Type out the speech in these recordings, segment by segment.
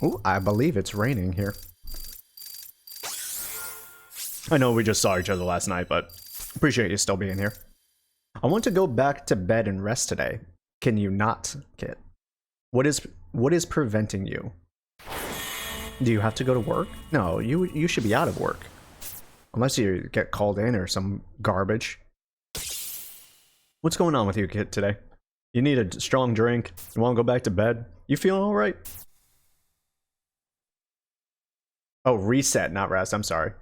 Ooh, I believe it's raining here. I know we just saw each other last night, but appreciate you still being here. I want to go back to bed and rest today. Can you not, Kit? What is preventing you? Do you have to go to work? No, you should be out of work. Unless you get called in or some garbage. What's going on with you, Kit, today? You need a strong drink? You want to go back to bed? You feeling alright? Oh, reset, not rest. I'm sorry.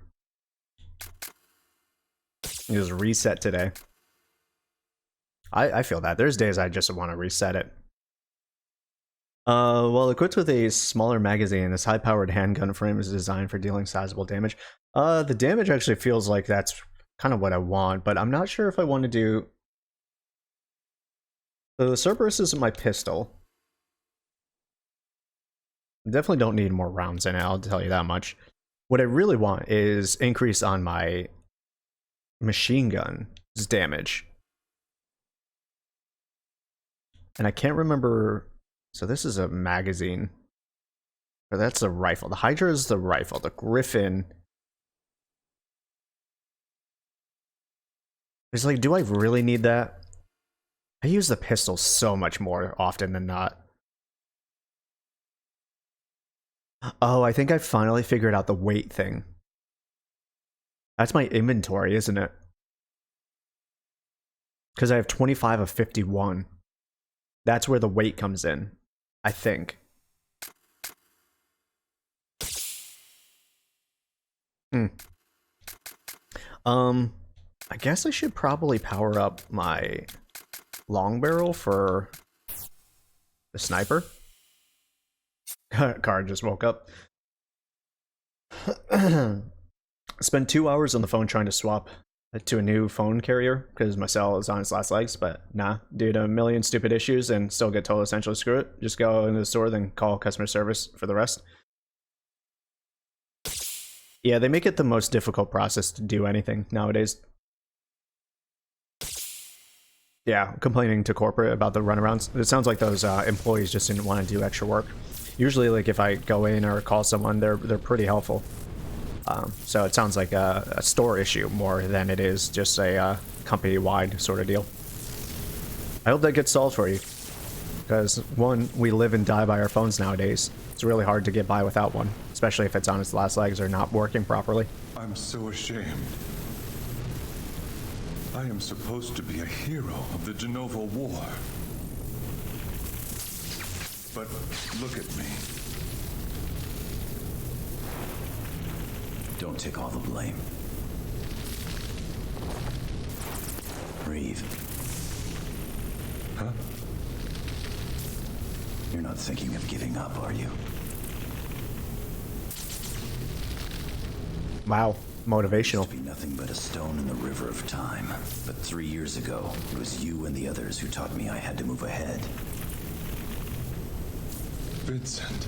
You just reset today. I feel that. There's days I just want to reset it. Well, equipped with a smaller magazine, this high-powered handgun frame is designed for dealing sizable damage. The damage actually feels like that's kind of what I want, but I'm not sure if I want to do... So the Cerberus is my pistol. I definitely don't need more rounds in it, I'll tell you that much. What I really want is increase on my machine gun's damage. And I can't remember... So this is a magazine. Or that's the rifle. The Hydra is the rifle. The Griffin... It's like, do I really need that? I use the pistol so much more often than not. Oh, I think I finally figured out the weight thing. That's my inventory, isn't it? Because I have 25 of 51. That's where the weight comes in, I think. I guess I should probably power up my long barrel for the sniper. Card just woke up. Spent 2 hours on the phone trying to swap to a new phone carrier because my cell is on its last legs, but nah, due to a million stupid issues and still get told essentially screw it. Just go into the store, then call customer service for the rest. Yeah, they make it the most difficult process to do anything nowadays. Yeah, complaining to corporate about the runarounds. It sounds like those employees just didn't want to do extra work. Usually, like if I go in or call someone, they're pretty helpful. So it sounds like a store issue more than it is just a company-wide sort of deal. I hope that gets solved for you. Because, one, we live and die by our phones nowadays. It's really hard to get by without one, especially if it's on its last legs or not working properly. I'm so ashamed. I am supposed to be a hero of the Genova War. But look at me. Don't take all the blame. Breathe. Huh? You're not thinking of giving up, are you? Wow, motivational. Used to be nothing but a stone in the river of time. But 3 years ago, it was you and the others who taught me I had to move ahead. Vincent.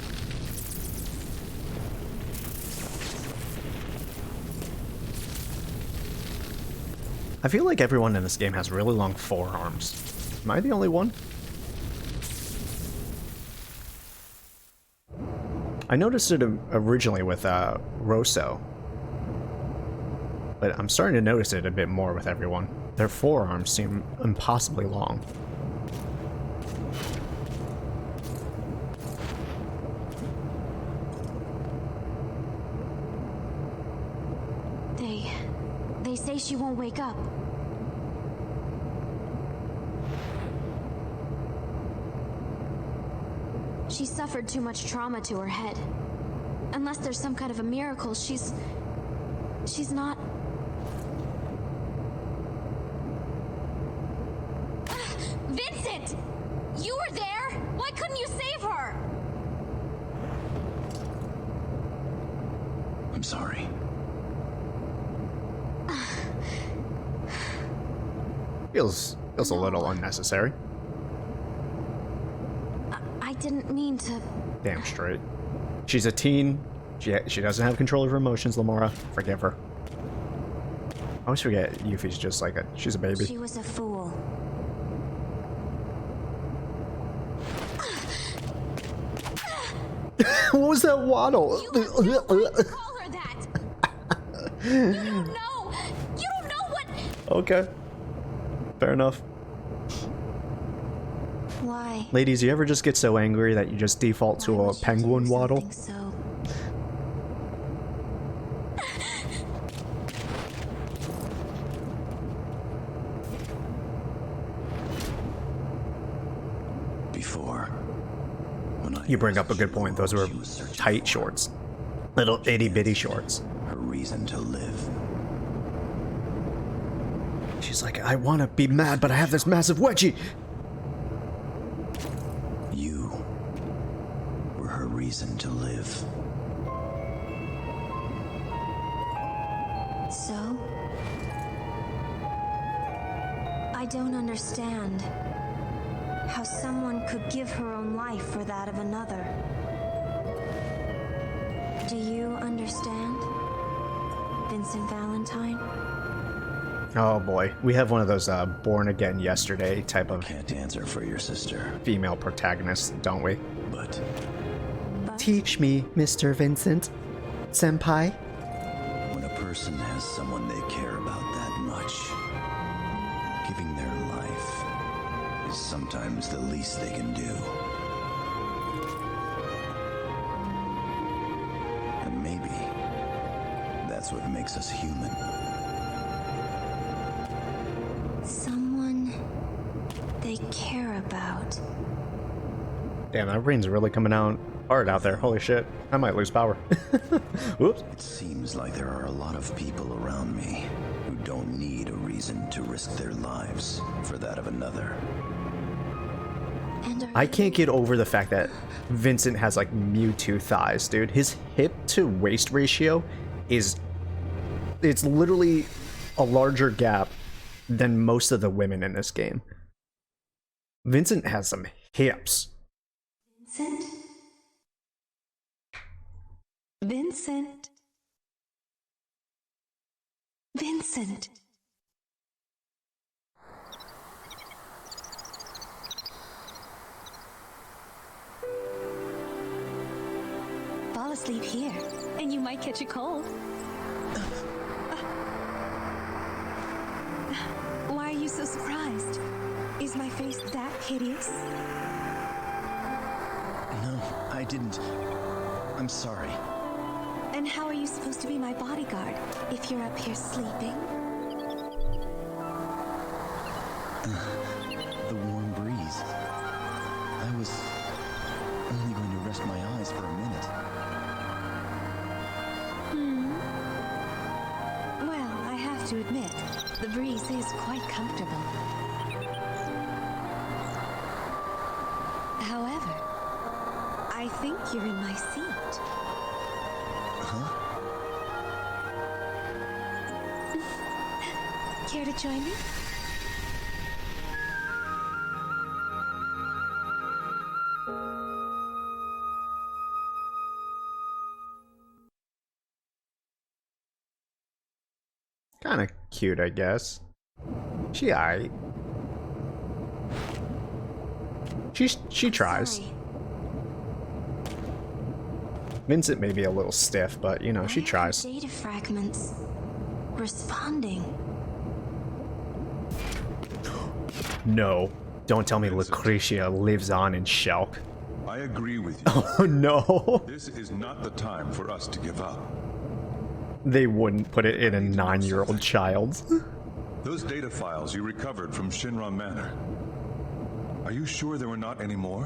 I feel like everyone in this game has really long forearms. Am I the only one? I noticed it originally with Rosso. But I'm starting to notice it a bit more with everyone. Their forearms seem impossibly long. They say she won't wake up. She suffered too much trauma to her head. Unless there's some kind of a miracle, she's not... Vincent! You were there? Why couldn't you save her? I'm sorry. Feels a little unnecessary. I didn't mean to... Damn straight. She's a teen. She doesn't have control of her emotions, Lamora. Forgive her. I always forget Yuffie's just like she's a baby. She was a fool. What was that waddle? You have no right to call her that. You don't know. You don't know what. Okay. Fair enough. Why? Ladies, you ever just get so angry that you just default to Why a would you penguin do waddle? something so Before, when I You bring up a asked good you point. Those what were she was searching tight for, shorts. Little itty bitty shorts. her reason to live. She's like, I want to be mad, but I have this massive wedgie. You were her reason to live. So? I don't understand how someone could give her own life for that of another. Do you understand, Vincent Valentine? Oh boy, we have one of those born again yesterday type of Can't answer for your sister, female protagonists, don't we? but Teach me, Mr. Vincent. Senpai. when a person has someone they care about that much, giving their life is sometimes the least they can do. And maybe that's what makes us human. Someone they care about. Damn, that rain's really coming out hard out there. Holy shit. I might lose power. Whoops. It seems like there are a lot of people around me who don't need a reason to risk their lives for that of another. And I can't get over the fact that Vincent has like Mewtwo thighs, dude. His hip to waist ratio is, it's literally a larger gap than most of the women in this game. Vincent has some hips. Vincent? Vincent? Vincent? Fall asleep here, and you might catch a cold. Why are you so surprised? Is my face that hideous? No, I didn't. I'm sorry. And how are you supposed to be my bodyguard if you're up here sleeping? The warm breeze. I was only going to rest my eyes for a minute. Well, I have to admit, the breeze is quite comfortable. However, I think you're in my seat. Huh? Care to join me? Kind of cute, I guess. She aight. She tries. Sorry. Vincent may be a little stiff, but you know, she Why are tries. Data fragments responding. No. Don't tell me Lucretia lives on in Shulk. I agree with you. Oh no. This is not the time for us to give up. They wouldn't put it in a 9-year-old child. Those data files you recovered from Shinra Manor. Are you sure there were not any more?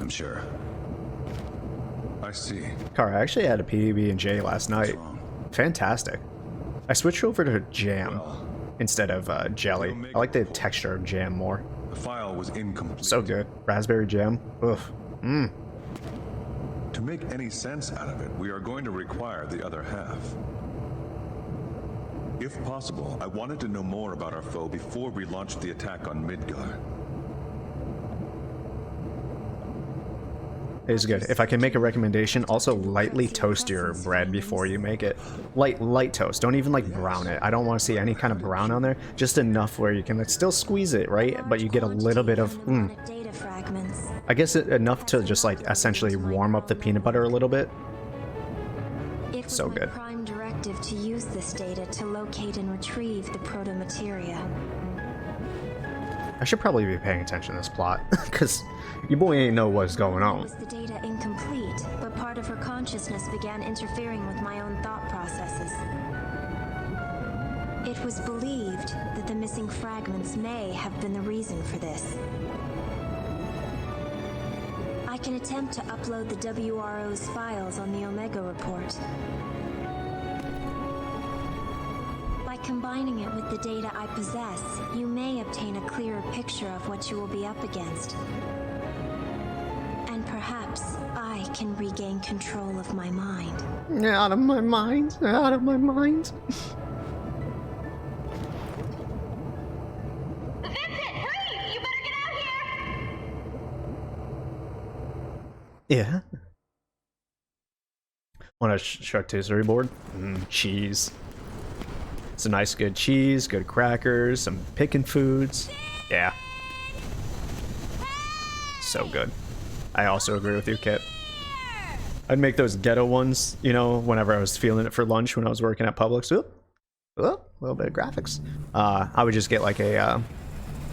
I'm sure. I see. Kara, I actually had a PB&J last night. wrong? Fantastic. I switched over to jam Well, instead of jelly. I like the texture of jam more. the file was incomplete. So good. Raspberry jam. Ugh. Mmm. To make any sense out of it, we are going to require the other half. If possible, I wanted to know more about our foe before we launched the attack on Midgar. It is good. If I can make a recommendation, also lightly toast your bread before you make it. Light toast. Don't even like brown it. I don't want to see any kind of brown on there. Just enough where you can like, still squeeze it, right? But you get a little bit of, I guess enough to just like essentially warm up the peanut butter a little bit. So good. Prime directive to use this data to locate and retrieve the proto-materia. I should probably be paying attention to this plot, because your boy ain't know what's going on. Was the data incomplete, but part of her consciousness began interfering with my own thought processes. It was believed that the missing fragments may have been the reason for this. I can attempt to upload the WRO's files on the Omega report. By combining it with the data I possess, you may obtain a clearer picture of what you will be up against. And perhaps I can regain control of my mind. Out of my mind. Out of my mind. Yeah. Want a charcuterie board? Cheese. Some nice good cheese, good crackers, some pickin' foods. Yeah. So good. I also agree with you, Kit. I'd make those ghetto ones, you know, whenever I was feeling it for lunch when I was working at Publix. Oop. A little bit of graphics. I would just get like a,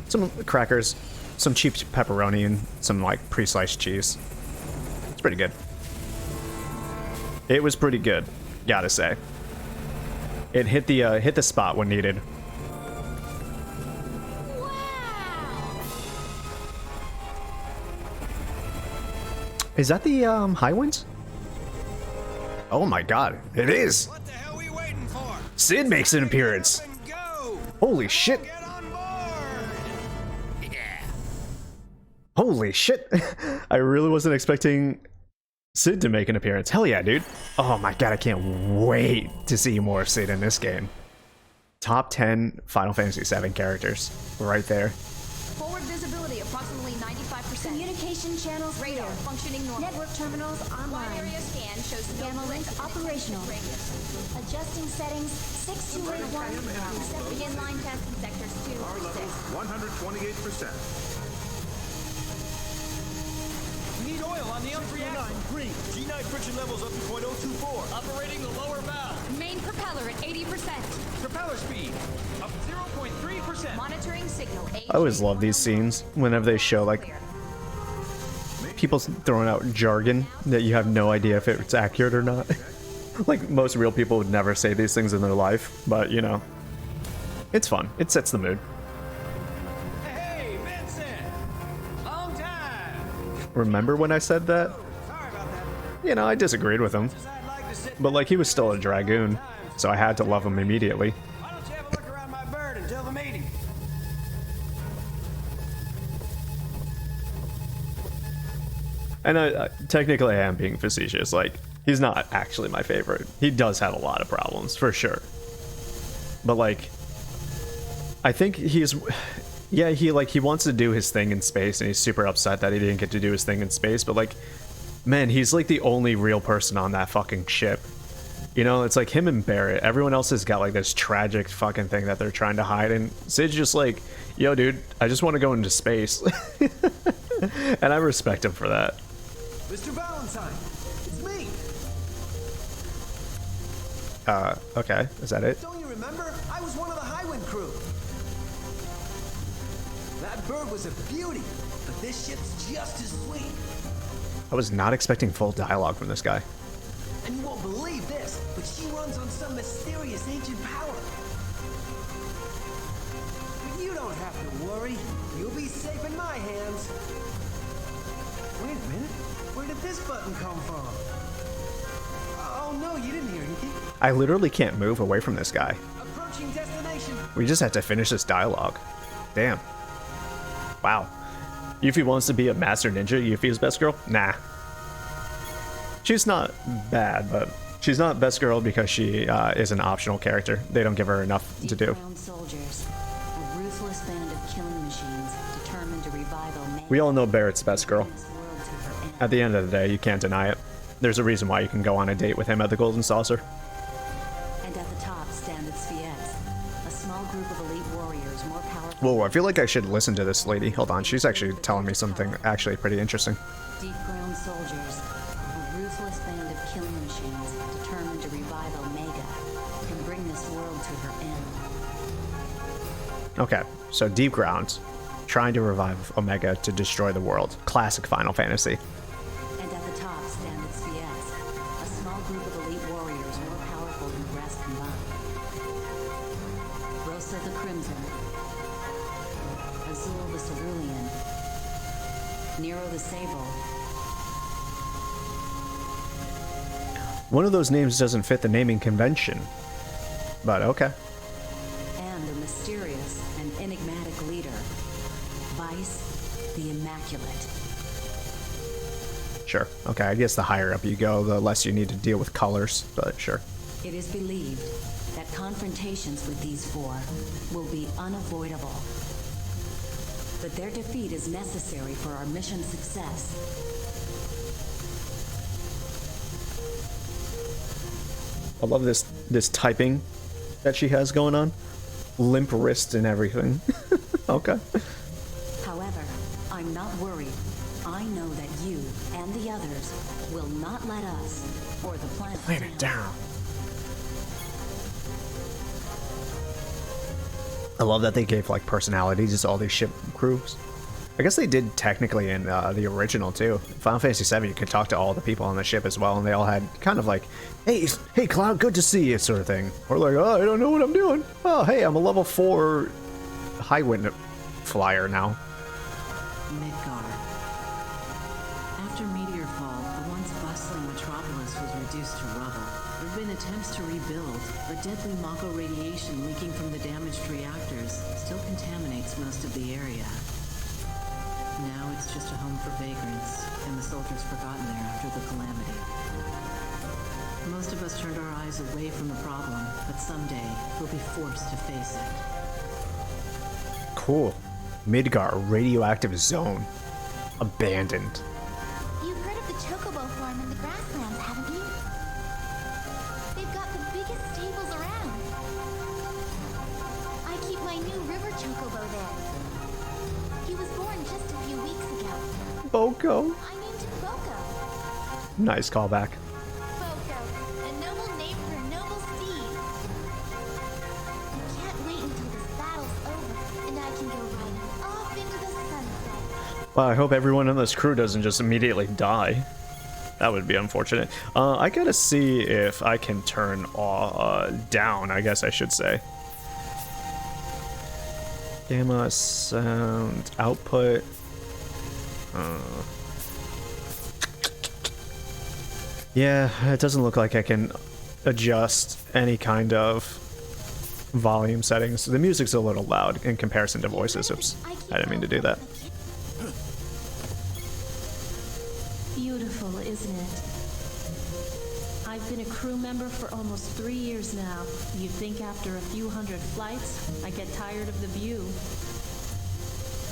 some crackers, some cheap pepperoni, and some like pre-sliced cheese. It's pretty good. It was pretty good, gotta say. It hit the spot when needed. Wow. Is that the high winds? Oh my god, it is. What the hell are we waiting for? Sid makes an appearance. Go! Holy shit. Get on board! Yeah. Holy shit. I really wasn't expecting Sid to make an appearance. Hell yeah, dude. Oh my god, I can't wait to see more Sid in this game. Top 10 Final Fantasy VII characters. Right there. Forward visibility approximately 95%. Communication channels Radar clear. functioning normal. Network terminals Wide online. area scan shows no Gamma link direct operational. radius. Adjusting settings 6281. Begin line test in sectors 2 Power or 6. levels 128%. We need oil on the reactor. Green. G9 friction levels up to .024. Operating the lower valve. Main propeller at 80%. Propeller speed up 0.3%. Monitoring signal. I always love these scenes whenever they show like people throwing out jargon that you have no idea if it's accurate or not. Like most real people would never say these things in their life, but you know, it's fun. It sets the mood. Hey, Vincent! Long time! Remember when I said that? Sorry about that. You know, I disagreed with him, I'd like to sit but like he was still a dragoon, so I had to love him immediately. Why don't you have a look around my bird until the meeting? And technically I am being facetious, like, he's not actually my favorite. He does have a lot of problems, for sure. But like, I think he's, yeah, he wants to do his thing in space, and he's super upset that he didn't get to do his thing in space, but like, man, he's like the only real person on that fucking ship. You know, it's like him and Barrett. Everyone else has got like this tragic fucking thing that they're trying to hide, and Sid's just like, yo dude, I just want to go into space. And I respect him for that. Mr. Valentine, it's me. Okay, is that it? Don't you remember? I was one of the Highwind crew. That bird was a beauty, but this ship's just as sweet. I was not expecting full dialogue from this guy. And you won't believe this, but she runs on some mysterious ancient power. But you don't have to worry. You'll be safe in my hands. Wait a minute. Where did this button come from? Oh no, you didn't hear anything. I literally can't move away from this guy. Approaching destination. We just have to finish this dialogue. Damn. Wow. Yuffie wants to be a master ninja. Yuffie's best girl? Nah. She's not bad, but she's not best girl because she is an optional character. They don't give her enough to do. Dethroned soldiers, a ruthless band of killing machines determined to revive Omega. We all know Barrett's best girl. This world to her end. At the end of the day, you can't deny it. There's a reason why you can go on a date with him at the Golden Saucer. And at the top stand its VII, a small group of elite warriors more powerful. Whoa, I feel like I should listen to this lady. Hold on, she's actually telling me something actually pretty interesting. Deep ground soldiers, a ruthless band of killing machines determined to revive Omega and bring this world to her end. Okay, so Deep Ground, trying to revive Omega to destroy the world. Classic Final Fantasy. And at the top stand its VII, a small group of elite warriors more powerful than the rest combined. Rosa the Crimson, Azul the Cerulean, Nero the Sable. One of those names doesn't fit the naming convention, but okay. And a mysterious and enigmatic leader, Vice the Immaculate. Sure. Okay, I guess the higher up you go, the less you need to deal with colors, but sure. It is believed that confrontations with these four will be unavoidable. But their defeat is necessary for our mission's success. I love this typing that she has going on. Limp wrist and everything. Okay. However, I'm not worried. I know that you and the others will not let us or the planet Planet down. I love that they gave like personalities to all these ship crews. I guess they did technically in the original too. Final Fantasy VII, you could talk to all the people on the ship as well, and they all had kind of like, hey Cloud, good to see you, sort of thing. Or like, oh, I don't know what I'm doing. Oh, hey, I'm a level 4 high wind flyer now. Midgar. After Meteorfall, the once bustling metropolis was reduced to rubble. There have been attempts to rebuild, but deadly Mako radiation leaking from the damaged reactors still contaminates most of the area. Now it's just a home for vagrants, and the soldiers forgotten there after the calamity. Most of us turned our eyes away from the problem, but someday we'll be forced to face it. Cool. Midgar, radioactive zone. Abandoned. You've heard of the Chocobo farm in the grasslands, haven't you? They've got the biggest stables around. I keep my new river Chocobo there. He was born just a few weeks ago. Boko. I named him Boko. Nice callback. Boko, a noble name for a noble steed. Can't wait until this battle's over and I can go riding off into the sunset. Well, I hope everyone on this crew doesn't just immediately die. That would be unfortunate. I gotta see if I can turn down, I guess I should say. Gamma sound output. Yeah, it doesn't look like I can adjust any kind of volume settings. The music's a little loud in comparison to voices. Oops, I didn't mean to do that. Beautiful, isn't it? I've been a crew member for almost 3 years now. You'd think after a few hundred flights, I get tired of the view.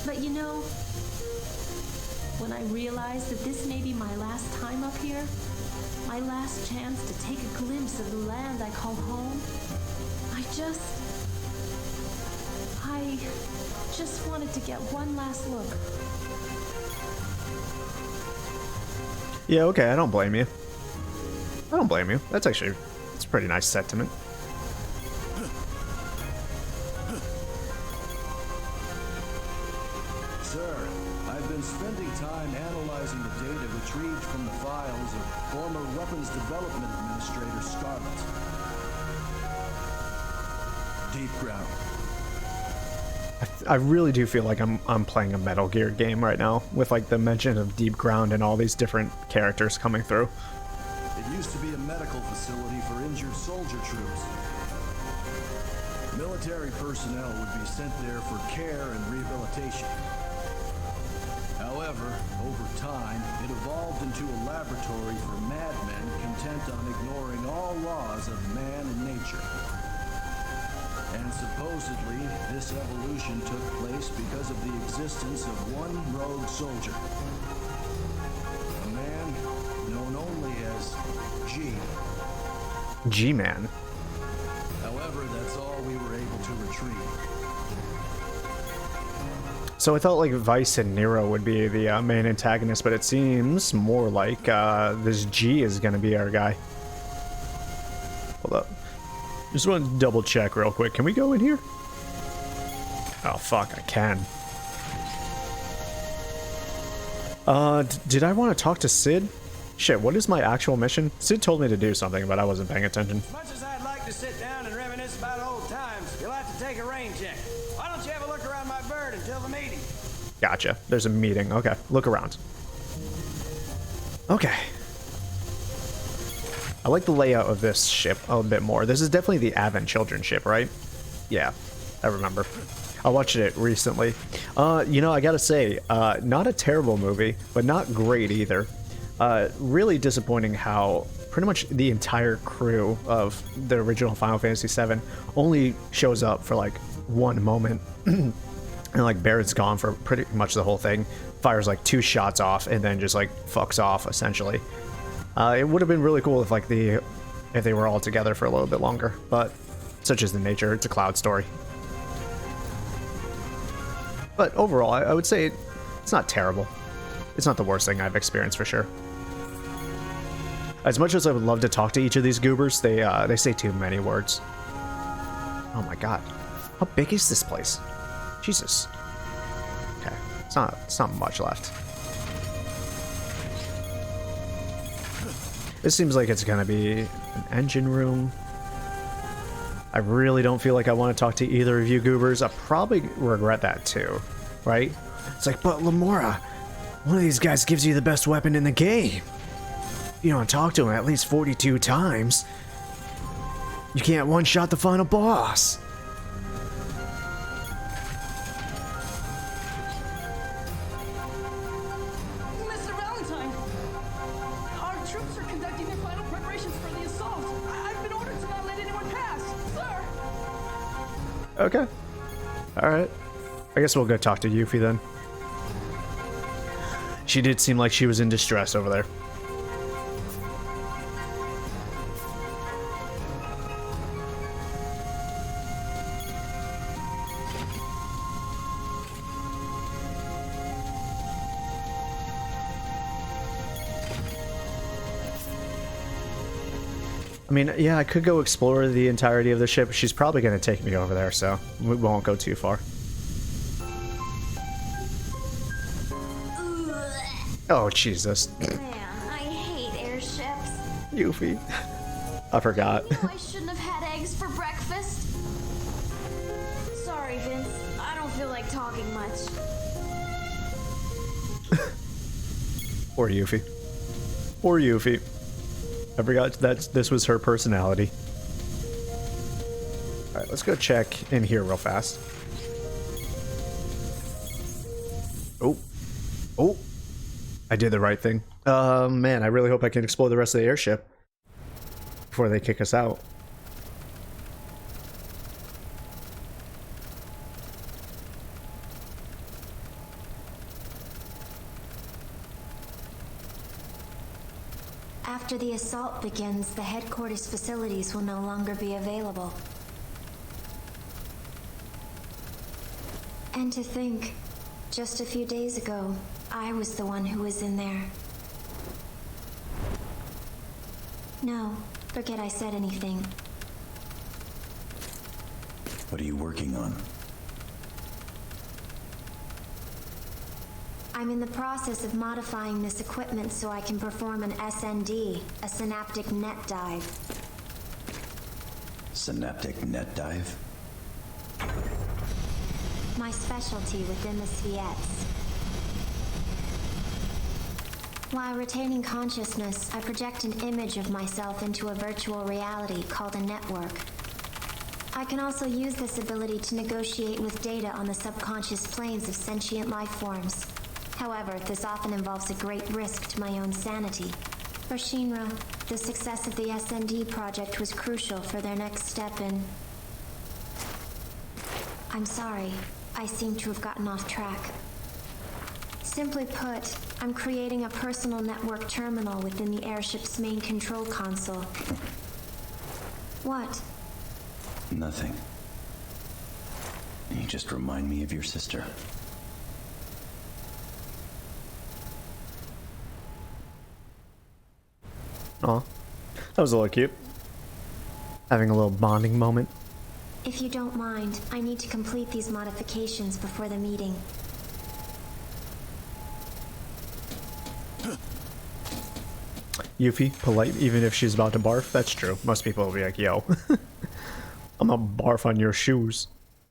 But you know, when I realized that this may be my last time up here, my last chance to take a glimpse of the land I call home, I just wanted to get one last look. Yeah, okay, I don't blame you. I don't blame you. It's a pretty nice sentiment. Sir, I've been spending time analyzing the data retrieved from the files of former Weapons Development Administrator Scarlet. Deep Ground. I really do feel like I'm playing a Metal Gear game right now, with like the mention of Deep Ground and all these different characters coming through. It used to be a medical facility for injured soldier troops. Military personnel would be sent there for care and rehabilitation. However, over time, it evolved into a laboratory for madmen content on ignoring all laws of man and nature. And supposedly, this evolution took place because of the existence of one rogue soldier. A G-Man. However, that's all we were able to retrieve. So I thought like Vice and Nero would be the main antagonist, but it seems more like this G is going to be our guy. Hold up. Just want to double check real quick. Can we go in here? Oh, fuck, I can. Did I want to talk to Sid? Shit, what is my actual mission? Sid told me to do something, but I wasn't paying attention. As much as I'd like to sit down and reminisce about old times, you'll have to take a rain check. Why don't you have a look around my bird until the meeting? Gotcha. There's a meeting. Okay, look around. Okay. I like the layout of this ship a bit more. This is definitely the Avon children's ship, right? Yeah, I remember. I watched it recently. You know, I gotta say, not a terrible movie, but not great either. Really disappointing how pretty much the entire crew of the original Final Fantasy VII only shows up for like one moment. And like Barrett's gone for pretty much the whole thing. Fires like 2 shots off and then just like fucks off essentially. It would have been really cool if like if they were all together for a little bit longer, but such is the nature. It's a Cloud story. But overall, I would say it's not terrible. It's not the worst thing I've experienced for sure. As much as I would love to talk to each of these goobers, they say too many words. Oh my god, how big is this place? Jesus. Okay, it's not much left. This seems like it's gonna be an engine room. I really don't feel like I want to talk to either of you goobers. I probably regret that too, right? It's like, but Lamora, one of these guys gives you the best weapon in the game. You don't talk to him at least 42 times. You can't one-shot the final boss. Mr. Valentine! Our troops are conducting their final preparations for the assault. I've been ordered to not let anyone pass, sir! Okay. Alright. I guess we'll go talk to Yuffie then. She did seem like she was in distress over there. I mean, yeah, I could go explore the entirety of the ship. She's probably going to take me over there, so we won't go too far. Oh, Jesus. Man, I hate airships. Yuffie. I forgot. You know I shouldn't have had eggs for breakfast. Sorry, Vince. I don't feel like talking much. Or Yuffie. Or Yuffie. I forgot that this was her personality. Alright, let's go check in here real fast. Oh. Oh. I did the right thing. Man, I really hope I can explore the rest of the airship before they kick us out. After the assault begins, the headquarters facilities will no longer be available. And to think, just a few days ago, I was the one who was in there. No, forget I said anything. What are you working on? I'm in the process of modifying this equipment so I can perform an SND, a synaptic net dive. Synaptic net dive? My specialty within the VIIs. While retaining consciousness, I project an image of myself into a virtual reality called a network. I can also use this ability to negotiate with data on the subconscious planes of sentient life forms. However, this often involves a great risk to my own sanity. For Shinra, the success of the SND project was crucial for their next step in... I'm sorry, I seem to have gotten off track. Simply put, I'm creating a personal network terminal within the airship's main control console. What? Nothing. You just remind me of your sister. Aw, that was a little cute. Having a little bonding moment. If you don't mind, I need to complete these modifications before the meeting. Yuffie, polite even if she's about to barf. That's true. Most people will be like, yo, I'm gonna barf on your shoes.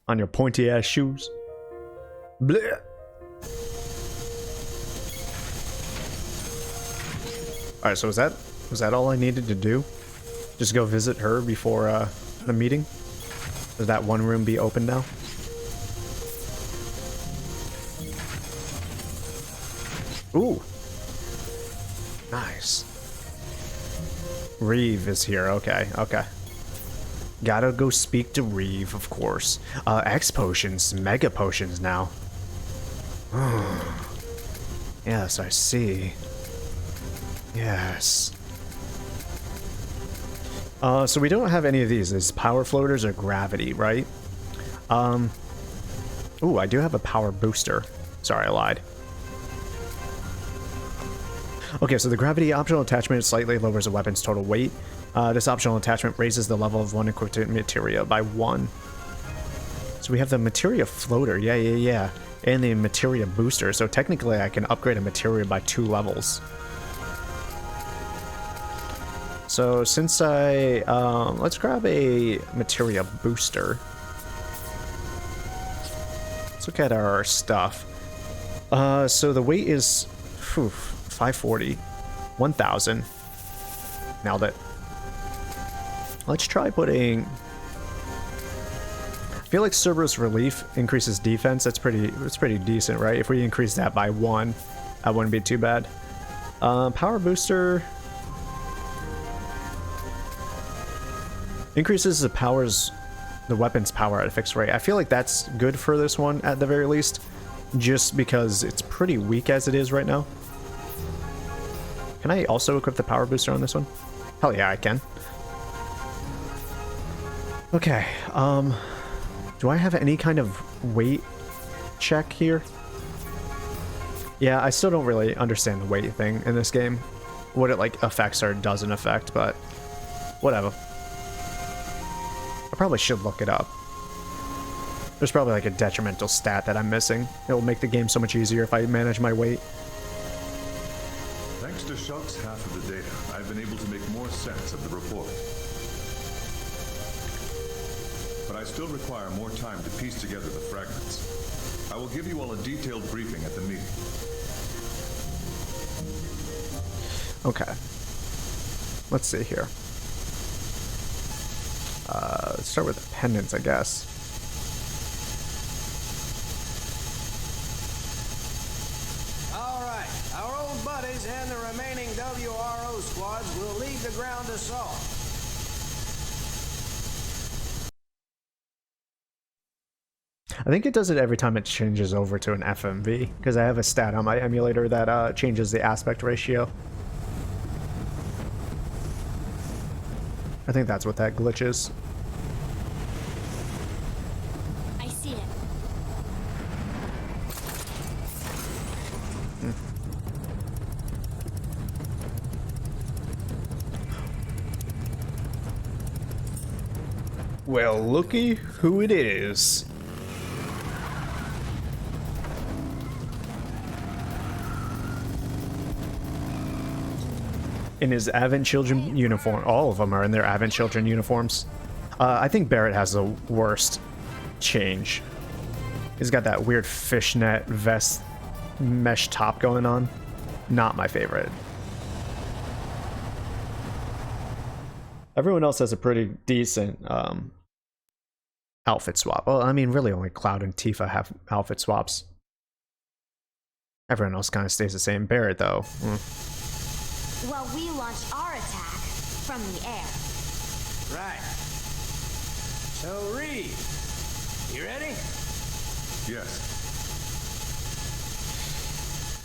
On your pointy ass shoes. Blech. Alright, so was that all I needed to do? Just go visit her before the meeting? Does that one room be open now? Ooh. Nice. Reeve is here. Okay, okay. Gotta go speak to Reeve, of course. X potions, mega potions now. Yes, I see. Yes. So we don't have any of these. It's power floaters or gravity, right? Ooh, I do have a power booster. Sorry, I lied. Okay, so the gravity optional attachment slightly lowers a weapon's total weight. This optional attachment raises the level of one equipped materia by 1. So we have the materia floater, yeah. And the materia booster, so technically I can upgrade a materia by 2 levels. So since let's grab a materia booster. Let's look at our stuff. So the weight is 540, 1000. Nailed it. Let's try putting. I feel like Cerberus Relief increases defense. It's pretty decent, right? If we increase that by 1, that wouldn't be too bad. Power booster increases the weapon's power at a fixed rate. I feel like that's good for this one at the very least, just because it's pretty weak as it is right now. Can I also equip the power booster on this one? Hell yeah, I can. Okay, do I have any kind of weight check here? Yeah, I still don't really understand the weight thing in this game. What it like affects or doesn't affect, but whatever. I probably should look it up. There's probably like a detrimental stat that I'm missing. It'll make the game so much easier if I manage my weight. Thanks to Shock's half of the data, I've been able to make more sense of the report. But I still require more time to piece together the fragments. I will give you all a detailed briefing at the meeting. Okay. Let's see here. Let's start with the pendants, I guess. All right, our old buddies and the remaining WRO squads will leave the ground assault. I think it does it every time it changes over to an FMV, because I have a stat on my emulator that changes the aspect ratio. I think that's what that glitch is. I see it. Well, looky who it is. In his Advent Children uniform. All of them are in their Advent Children uniforms. I think Barrett has the worst change. He's got that weird fishnet vest mesh top going on. Not my favorite. Everyone else has a pretty decent outfit swap. Well, I mean, really only Cloud and Tifa have outfit swaps. Everyone else kind of stays the same. Barrett, though. Well, we launch our attack from the air. Right. So, Reeve, you ready? Yes.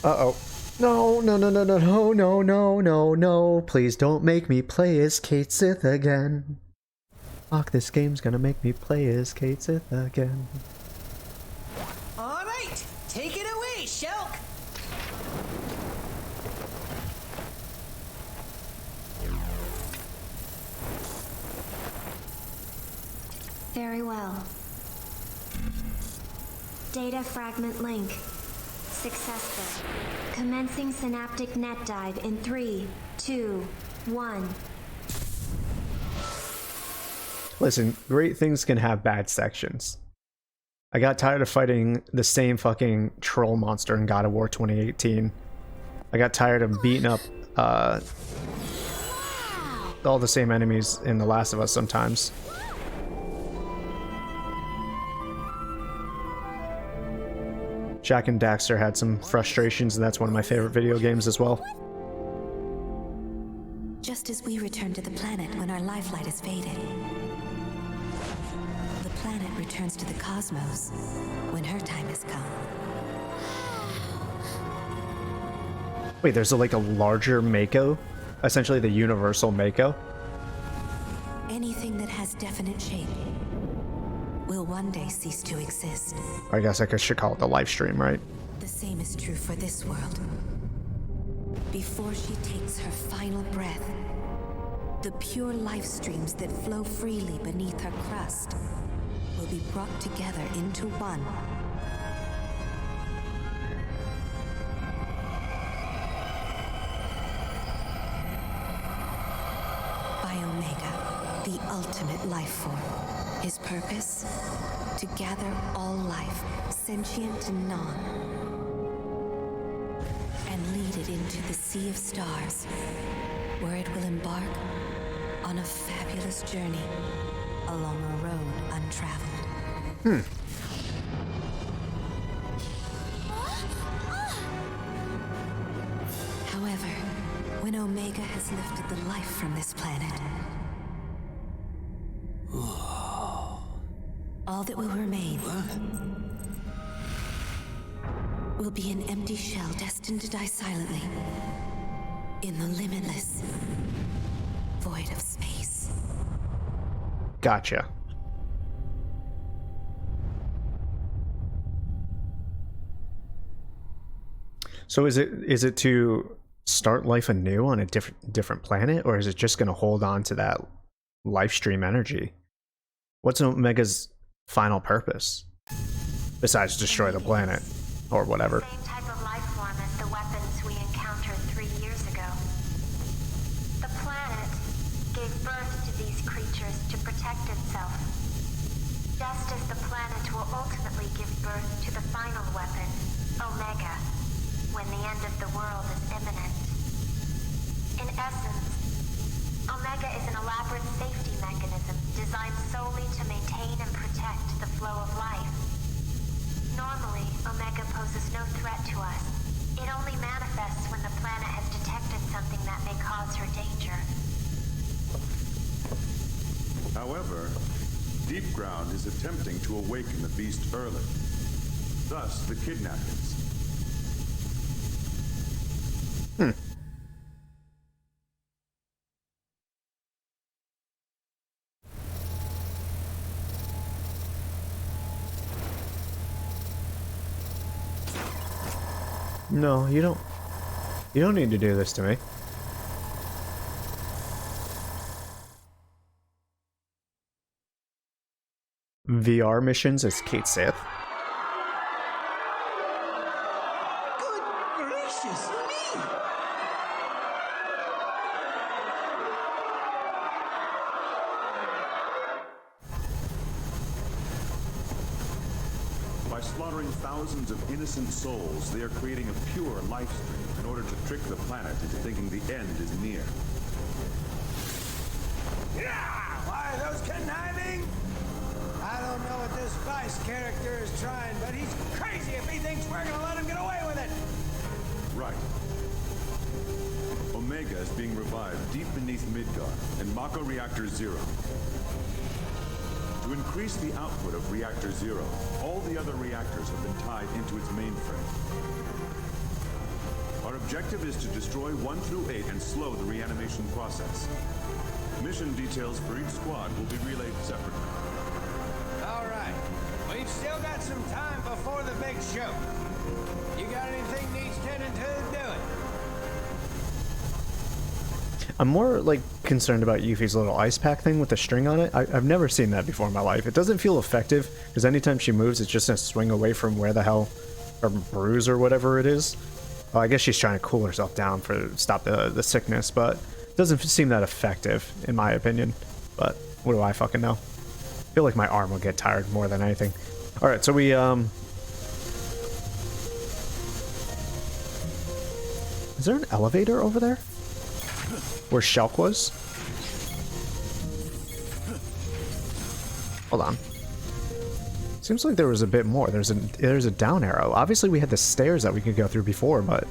Uh-oh. No. Please don't make me play as Kate Sith again. Fuck, this game's gonna make me play as Kate Sith again. All right, take it away, Shulk. Very well. Data fragment link. Successful. Commencing synaptic net dive in 3, 2, 1. Listen, great things can have bad sections. I got tired of fighting the same fucking troll monster in God of War 2018. I got tired of beating up all the same enemies in The Last of Us sometimes. Jak and Daxter had some frustrations, and that's one of my favorite video games as well. Just as we return to the planet when our lifelight is faded, the planet returns to the cosmos when her time has come. Wait, there's like a larger Mako? Essentially the universal Mako? Anything that has definite shape will one day cease to exist. I guess I should call it the live stream, right? The same is true for this world. Before she takes her final breath, the pure life streams that flow freely beneath her crust will be brought together into one. By Omega, the ultimate life form. His purpose? To gather all life, sentient and non, and lead it into the sea of stars, where it will embark on a fabulous journey along a road untraveled. However, when Omega has lifted the life from this planet, all that will remain will be an empty shell destined to die silently in the limitless void of space. Gotcha. So is it to start life anew on a different planet, or is it just going to hold on to that life stream energy? What's Omega's final purpose besides destroy the planet or whatever? Same type of life form as the weapons we encountered 3 years ago. The planet gave birth to these creatures to protect itself, just as the planet will ultimately give birth to the final weapon, Omega, when the end of the world is imminent. In essence, Omega is an elaborate safety mechanism designed solely to maintain and protect the flow of life. Normally, Omega poses no threat to us. It only manifests when the planet has detected something that may cause her danger. However, Deep Ground is attempting to awaken the beast early. Thus, the kidnappings. No, you don't. You don't need to do this to me. VR missions as Kate Sith. Good gracious me! By slaughtering thousands of innocent souls, they are creating a pure life stream in order to trick the planet into thinking the end is near. Yeah! Why, those conniving? I don't know what this Vice character is trying, but he's crazy if he thinks we're gonna let him get away with it! Right. Omega is being revived deep beneath Midgard in Mako Reactor Zero. To increase the output of Reactor Zero, all the other reactors have been tied into its mainframe. Our objective is to destroy 1 through 8 and slow the reanimation process. Mission details for each squad will be relayed separately. All right. We've still got some time before the big show. You got anything needs tending to? Do it. I'm more like concerned about Yuffie's little ice pack thing with the string on it. I've never seen that before in my life. It doesn't feel effective because anytime she moves, it's just gonna swing away from where the hell, or bruise or whatever it is. Well, I guess she's trying to cool herself down for stop the sickness, but it doesn't seem that effective in my opinion. But what do I fucking know? I feel like my arm will get tired more than anything. All right, so we is there an elevator over there? Where Shulk was? Hold on. Seems like there was a bit more. There's a down arrow. Obviously we had the stairs that we could go through before, but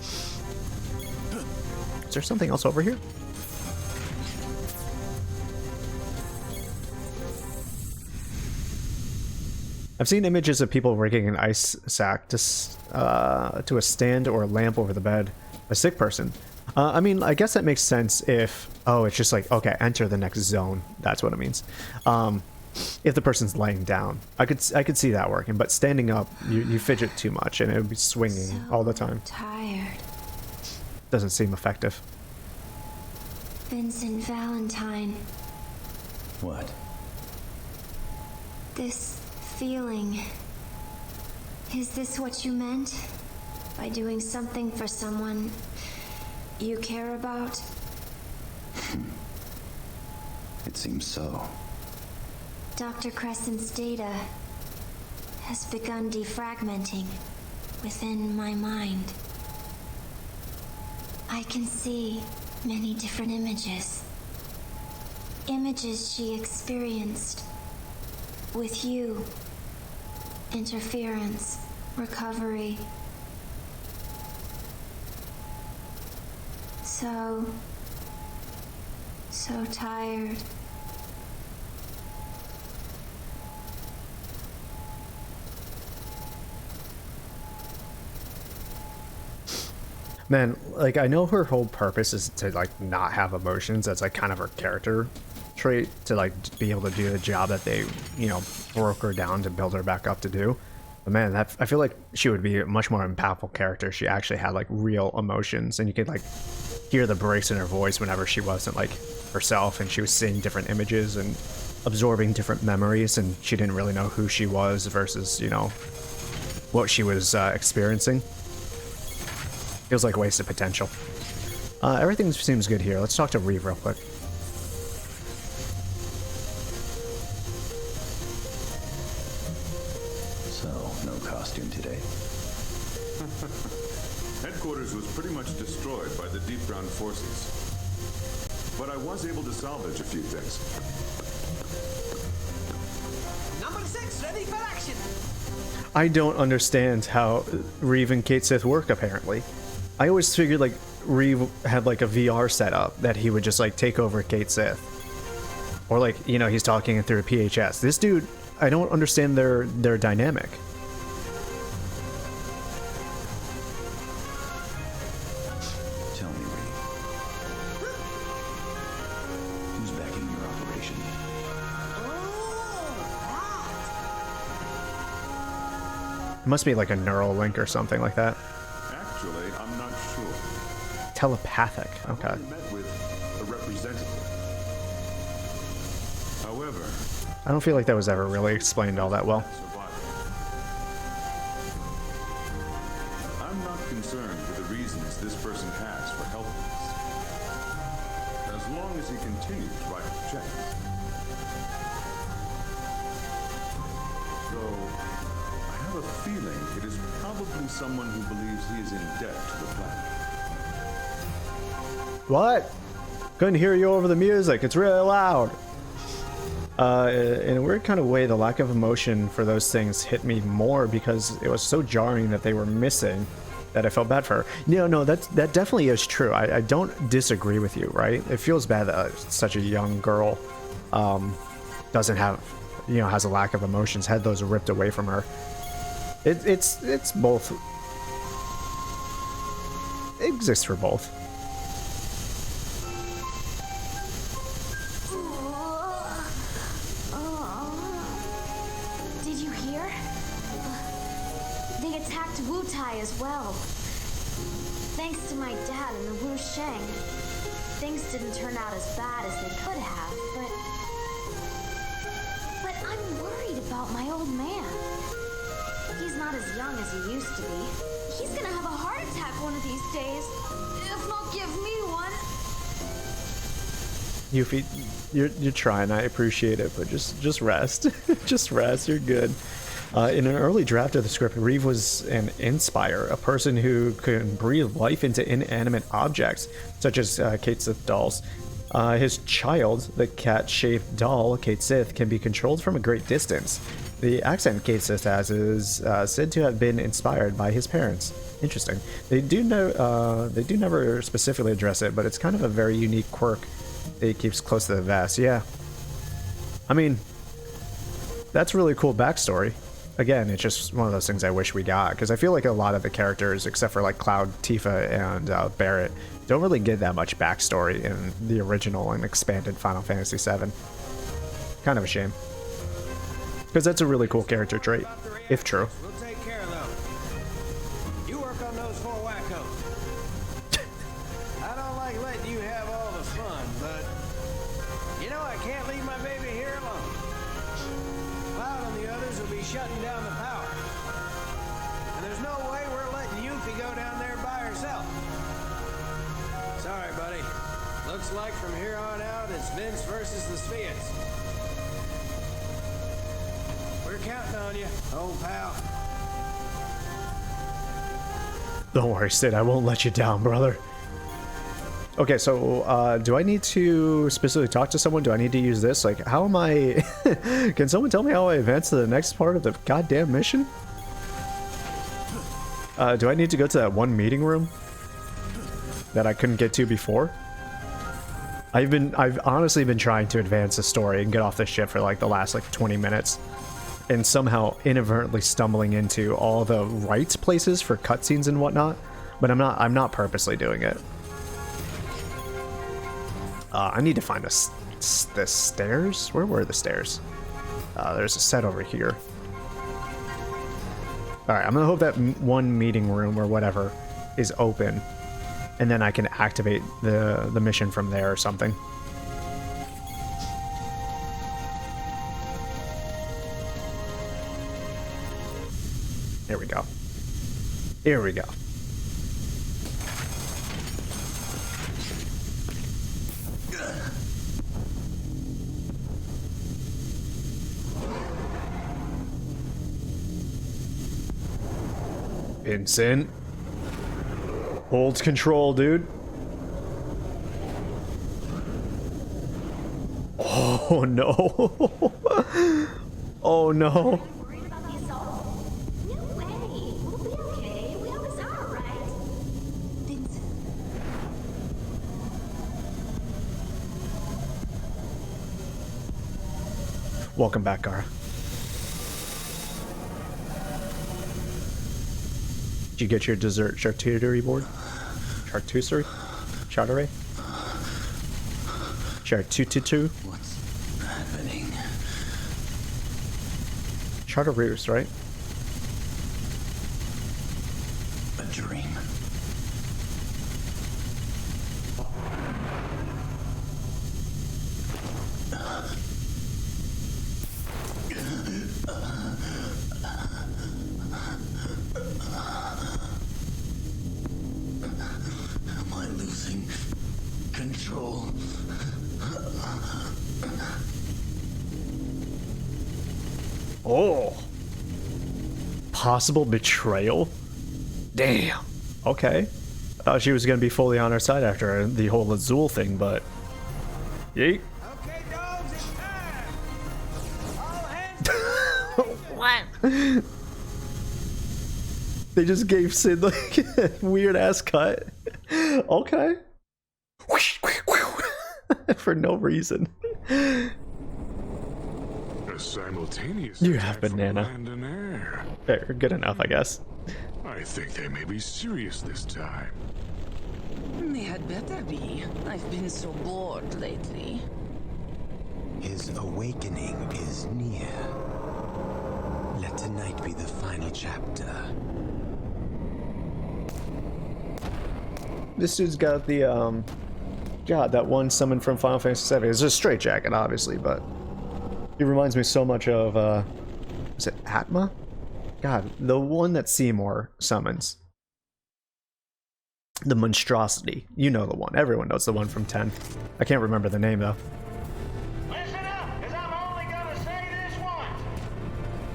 is there something else over here? I've seen images of people rigging an ice sack to a stand or a lamp over the bed. A sick person. I mean, I guess that makes sense if... Oh, it's just like, okay, enter the next zone. That's what it means. If the person's laying down. I could see that working, but standing up, you fidget too much and it would be swinging all the time. Tired. Doesn't seem effective. Vincent Valentine. What? This feeling. Is this what you meant? By doing something for someone you care about? It seems so. Dr. Crescent's data has begun defragmenting within my mind. I can see many different images. Images she experienced with you. Interference, recovery. So tired. Man, like, I know her whole purpose is to, like, not have emotions. That's, like, kind of her character trait, to, like, be able to do the job that they, you know, broke her down to build her back up to do. But man, I feel like she would be a much more impactful character if she actually had, like, real emotions, and you could, like, hear the breaks in her voice whenever she wasn't, like, herself, and she was seeing different images and absorbing different memories, and she didn't really know who she was versus, you know, what she was experiencing. Feels like a wasted potential. Everything seems good here. Let's talk to Reeve real quick. So, no costume today. Headquarters was pretty much destroyed by the deep ground forces. But I was able to salvage a few things. Number 6, ready for action! I don't understand how Reeve and Kate Sith work, apparently. I always figured, like, Reeve had, like, a VR setup that he would just, like, take over Kate Sith. Or, like, you know, he's talking through a PHS. This dude, I don't understand their dynamic. Tell me, Reeve. Who's backing your operation? It must be like a neural link or something like that. Actually, I'm not sure. Telepathic. Okay. I met with a representative. However, I don't feel like that was ever really explained all that well. I'm not concerned with the reasons this person has for helping us. As long as he continues writing checks. Though, I have a feeling it is probably someone who believes he is in debt to the planet. What? Couldn't hear you over the music. It's really loud. In a weird kind of way, the lack of emotion for those things hit me more because it was so jarring that they were missing that I felt bad for her. No, that definitely is true. I don't disagree with you, right? It feels bad that such a young girl doesn't have, you know, has a lack of emotions, had those ripped away from her. It's both. It exists for both. tie as well. Thanks to my dad and the Wu Sheng, things didn't turn out as bad as they could have, but I'm worried about my old man. He's not as young as he used to be. He's gonna have a heart attack one of these days, if not give me one. Yuffie, you're trying. I appreciate it, but just rest. Just rest. You're good. In an early draft of the script, Reeve was an Inspire, a person who can breathe life into inanimate objects, such as Kate Sith dolls. His child, the cat-shaped doll, Kate Sith, can be controlled from a great distance. The accent Kate Sith has is said to have been inspired by his parents. Interesting. They do never specifically address it, but it's kind of a very unique quirk that he keeps close to the vest. Yeah. I mean, that's really cool backstory. Again, it's just one of those things I wish we got, because I feel like a lot of the characters, except for like Cloud, Tifa, and Barrett, don't really get that much backstory in the original and expanded Final Fantasy VII. Kind of a shame. Because that's a really cool character trait, if true. We'll take care of those. You work on those 4 wackos. I don't like letting you have all the fun, but you know I can't leave my baby here alone. Cloud and the others will be shutting down the power. And there's no way we're letting Yuffie go down there by herself. Sorry, buddy. Looks like from here on out it's Vince versus the Spheres. We're counting on you, old pal. Don't worry, Sid. I won't let you down, brother. Okay, so do I need to specifically talk to someone? Do I need to use this? Like, how am I... Can someone tell me how I advance to the next part of the goddamn mission? Do I need to go to that one meeting room that I couldn't get to before? I've honestly been trying to advance the story and get off the ship for like the last like 20 minutes. And somehow inadvertently stumbling into all the right places for cutscenes and whatnot, but I'm not purposely doing it. I need to find the stairs. Where were the stairs? There's a set over here. All right, I'm gonna hope that one meeting room or whatever is open, and then I can activate the mission from there or something. Here we go. Here we go. Vincent. Hold control, dude. Oh no. Oh no. Welcome back, Gara. Did you get your dessert charcuterie board? Charcuterie? Charcuterie? Charcuterie? What's happening? Chartereuse, right? A dream. Am I losing control? Oh. Possible betrayal? Damn. Okay. I thought she was going to be fully on our side after the whole Azul thing, but... Yeet. Okay, dogs, it's time. All hands. What? They just gave Sid like a weird ass cut. Okay. For no reason. A simultaneous You attack have from banana. land and air. Fair, good enough, I guess. I think they may be serious this time. They had better be. I've been so bored lately. His awakening is near. Let tonight be the final chapter. This dude's got the, God, that one summon from Final Fantasy VII. It's a straight jacket, obviously, but he reminds me so much of, is it Atma? God, the one that Seymour summons. The monstrosity. You know the one. Everyone knows the one from 10. I can't remember the name, though. Listen up, because I'm only gonna say this once.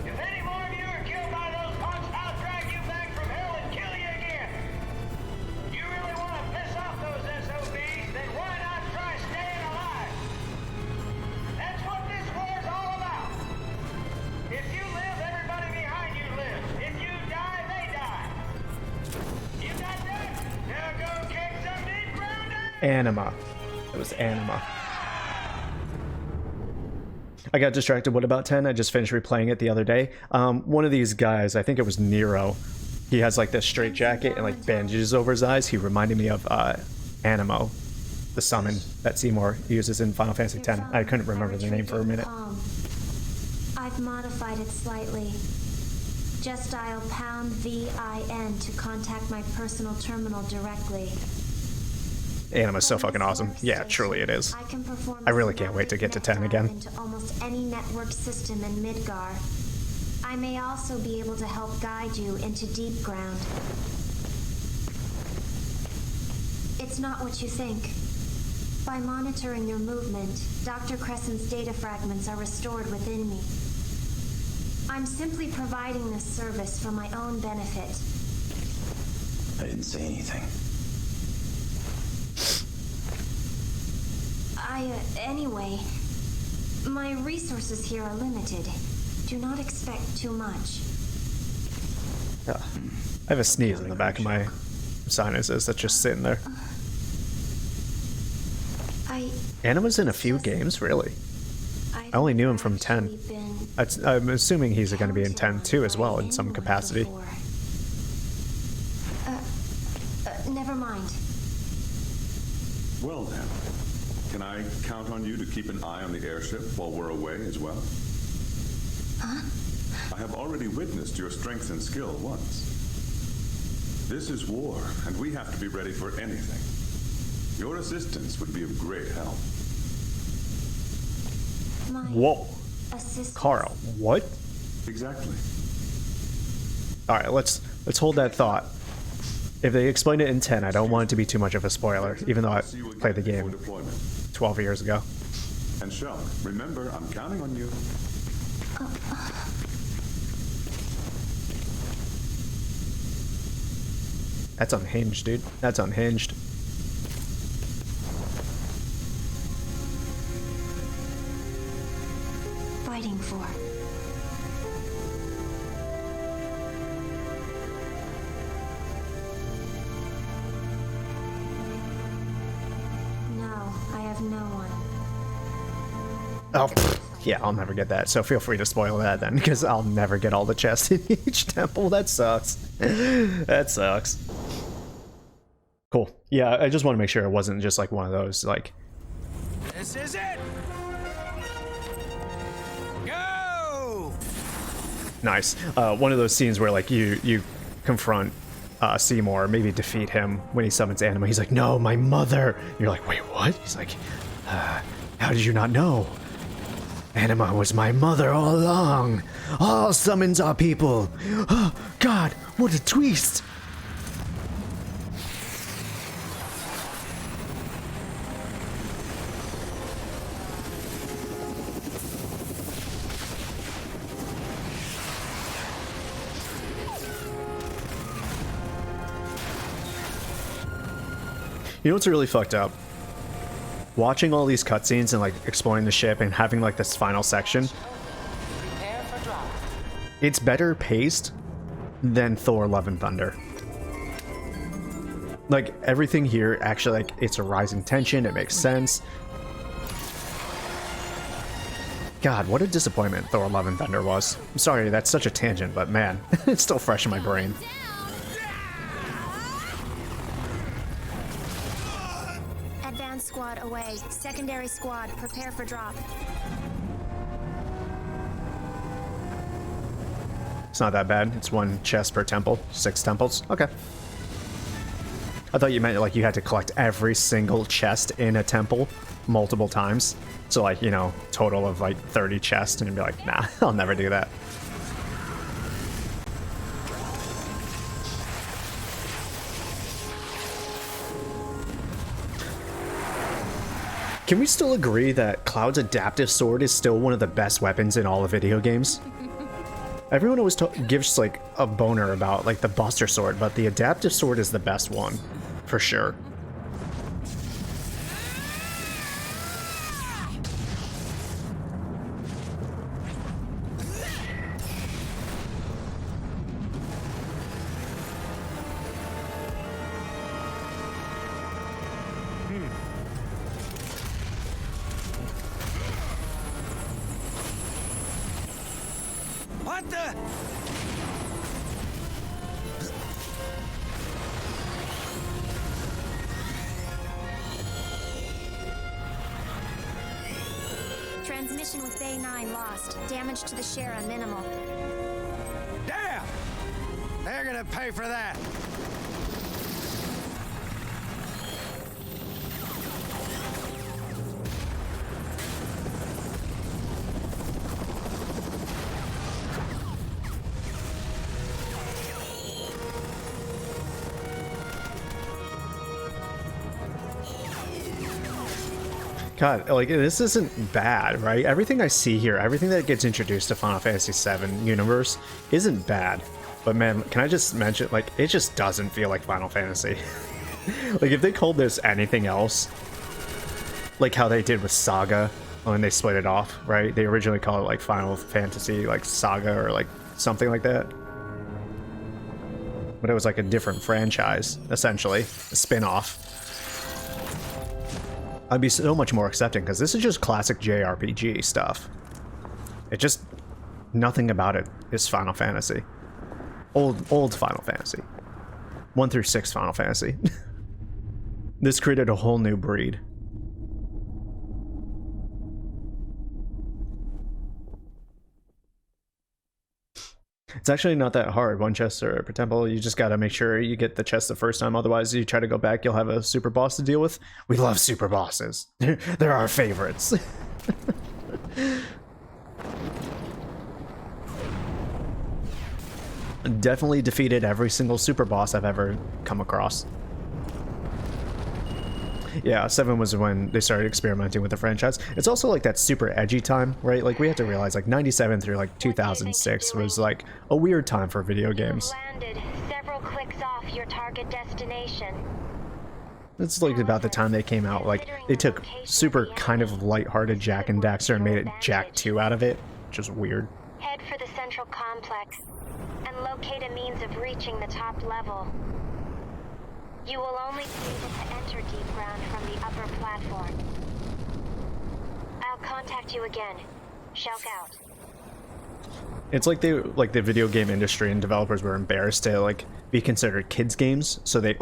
If any more of you are killed by those punks, I'll drag you back from hell and kill you again. You really want to piss off those SOBs, then why not try staying alive? That's what this war's all about. If you live, everybody behind you lives. If you die, they die. You got that? Now go kick some deep ground. Anima. It was Anima. I got distracted. What about 10? I just finished replaying it the other day. One of these guys, I think it was Nero, he has like this straight jacket and like bandages over his eyes. He reminded me of Animo, the summon that Seymour uses in Final Fantasy X. I couldn't remember the name for a minute. I've modified it slightly. Just dial pound VIN to contact my personal terminal directly. Anima's so fucking awesome. Yeah, truly it is. I really can't wait to get to 10 again. Into almost any network system in Midgar. I may also be able to help guide you into deep ground. It's not what you think. By monitoring your movement, Dr. Crescent's data fragments are restored within me. I'm simply providing this service for my own benefit. I didn't say anything. Anyway, my resources here are limited. Do not expect too much. I have a sneeze in the back of my sinuses that's just sitting there. Anima's in a few games, really. I only knew him from 10. I'm assuming he's going to be in 10 too as well in some capacity. Never mind. Well then, can I count on you to keep an eye on the airship while we're away as well? Huh? I have already witnessed your strength and skill once. This is war, and we have to be ready for anything. Your assistance would be of great help. Whoa. Carl, what? Exactly. Alright, let's hold that thought. If they explain it in 10, I don't want it to be too much of a spoiler, even though I played the game 12 years ago. And Shell, remember, I'm counting on you. That's unhinged, dude. That's unhinged. Fighting for. No, I have no one. Oh, yeah, I'll never get that. So feel free to spoil that then, because I'll never get all the chests in each temple. That sucks. That sucks. Cool. Yeah, I just want to make sure it wasn't just like one of those, like... This is it! Go! Nice. One of those scenes where, like, you confront Seymour, maybe defeat him when he summons Anima. He's like, no, my mother! And you're like, wait, what? He's like, how did you not know? Anima was my mother all along. All summons are people. Oh, God, what a twist! You know what's really fucked up? Watching all these cutscenes and like exploring the ship and having like this final section. It's better paced than Thor: Love and Thunder. Like everything here actually, like, it's a rising tension, it makes sense. God, what a disappointment Thor: Love and Thunder was. I'm sorry, that's such a tangent, but man, it's still fresh in my brain. Squad away. Secondary squad, prepare for drop. It's not that bad. It's one chest per temple. 6 temples. Okay. I thought you meant like you had to collect every single chest in a temple multiple times. So like, you know, total of like 30 chests, and you'd be like, nah, I'll never do that. Can we still agree that Cloud's adaptive sword is still one of the best weapons in all of video games? Everyone always gives like a boner about like the Buster Sword, but the adaptive sword is the best one, for sure. What the? Transmission with VII lost. Damage to the Shera minimal. Damn! They're gonna pay for that. God, like, this isn't bad, right? Everything I see here, everything that gets introduced to Final Fantasy VII universe isn't bad. But man, can I just mention, like, it just doesn't feel like Final Fantasy. Like, if they called this anything else, like how they did with Saga when they split it off, right? They originally called it, like, Final Fantasy, like, Saga or, like, something like that. But it was, like, a different franchise, essentially. A spin-off. I'd be so much more accepting, because this is just classic JRPG stuff. It just... nothing about it is Final Fantasy. Old Final Fantasy. 1 through 6 Final Fantasy. This created a whole new breed. It's actually not that hard. One chest or per temple, you just gotta make sure you get the chest the first time, otherwise you try to go back, you'll have a super boss to deal with. We love super bosses. They're our favorites. Definitely defeated every single super boss I've ever come across. Yeah, 7 was when they started experimenting with the franchise. It's also like that super edgy time, right? Like, we have to realize, like, 97 through, like, 2006 was, like, a weird time for video games. Landed several clicks off your target destination. It's, like, about the time they came out. Like, they took super kind of lighthearted Jak and Daxter and made it Jak 2 out of it, which is weird. Head for the central complex and locate a means of reaching the top level. You will only be able to enter deep ground from the upper platform. I'll contact you again. Shout out. It's like the video game industry and developers were embarrassed to like be considered kids games, so they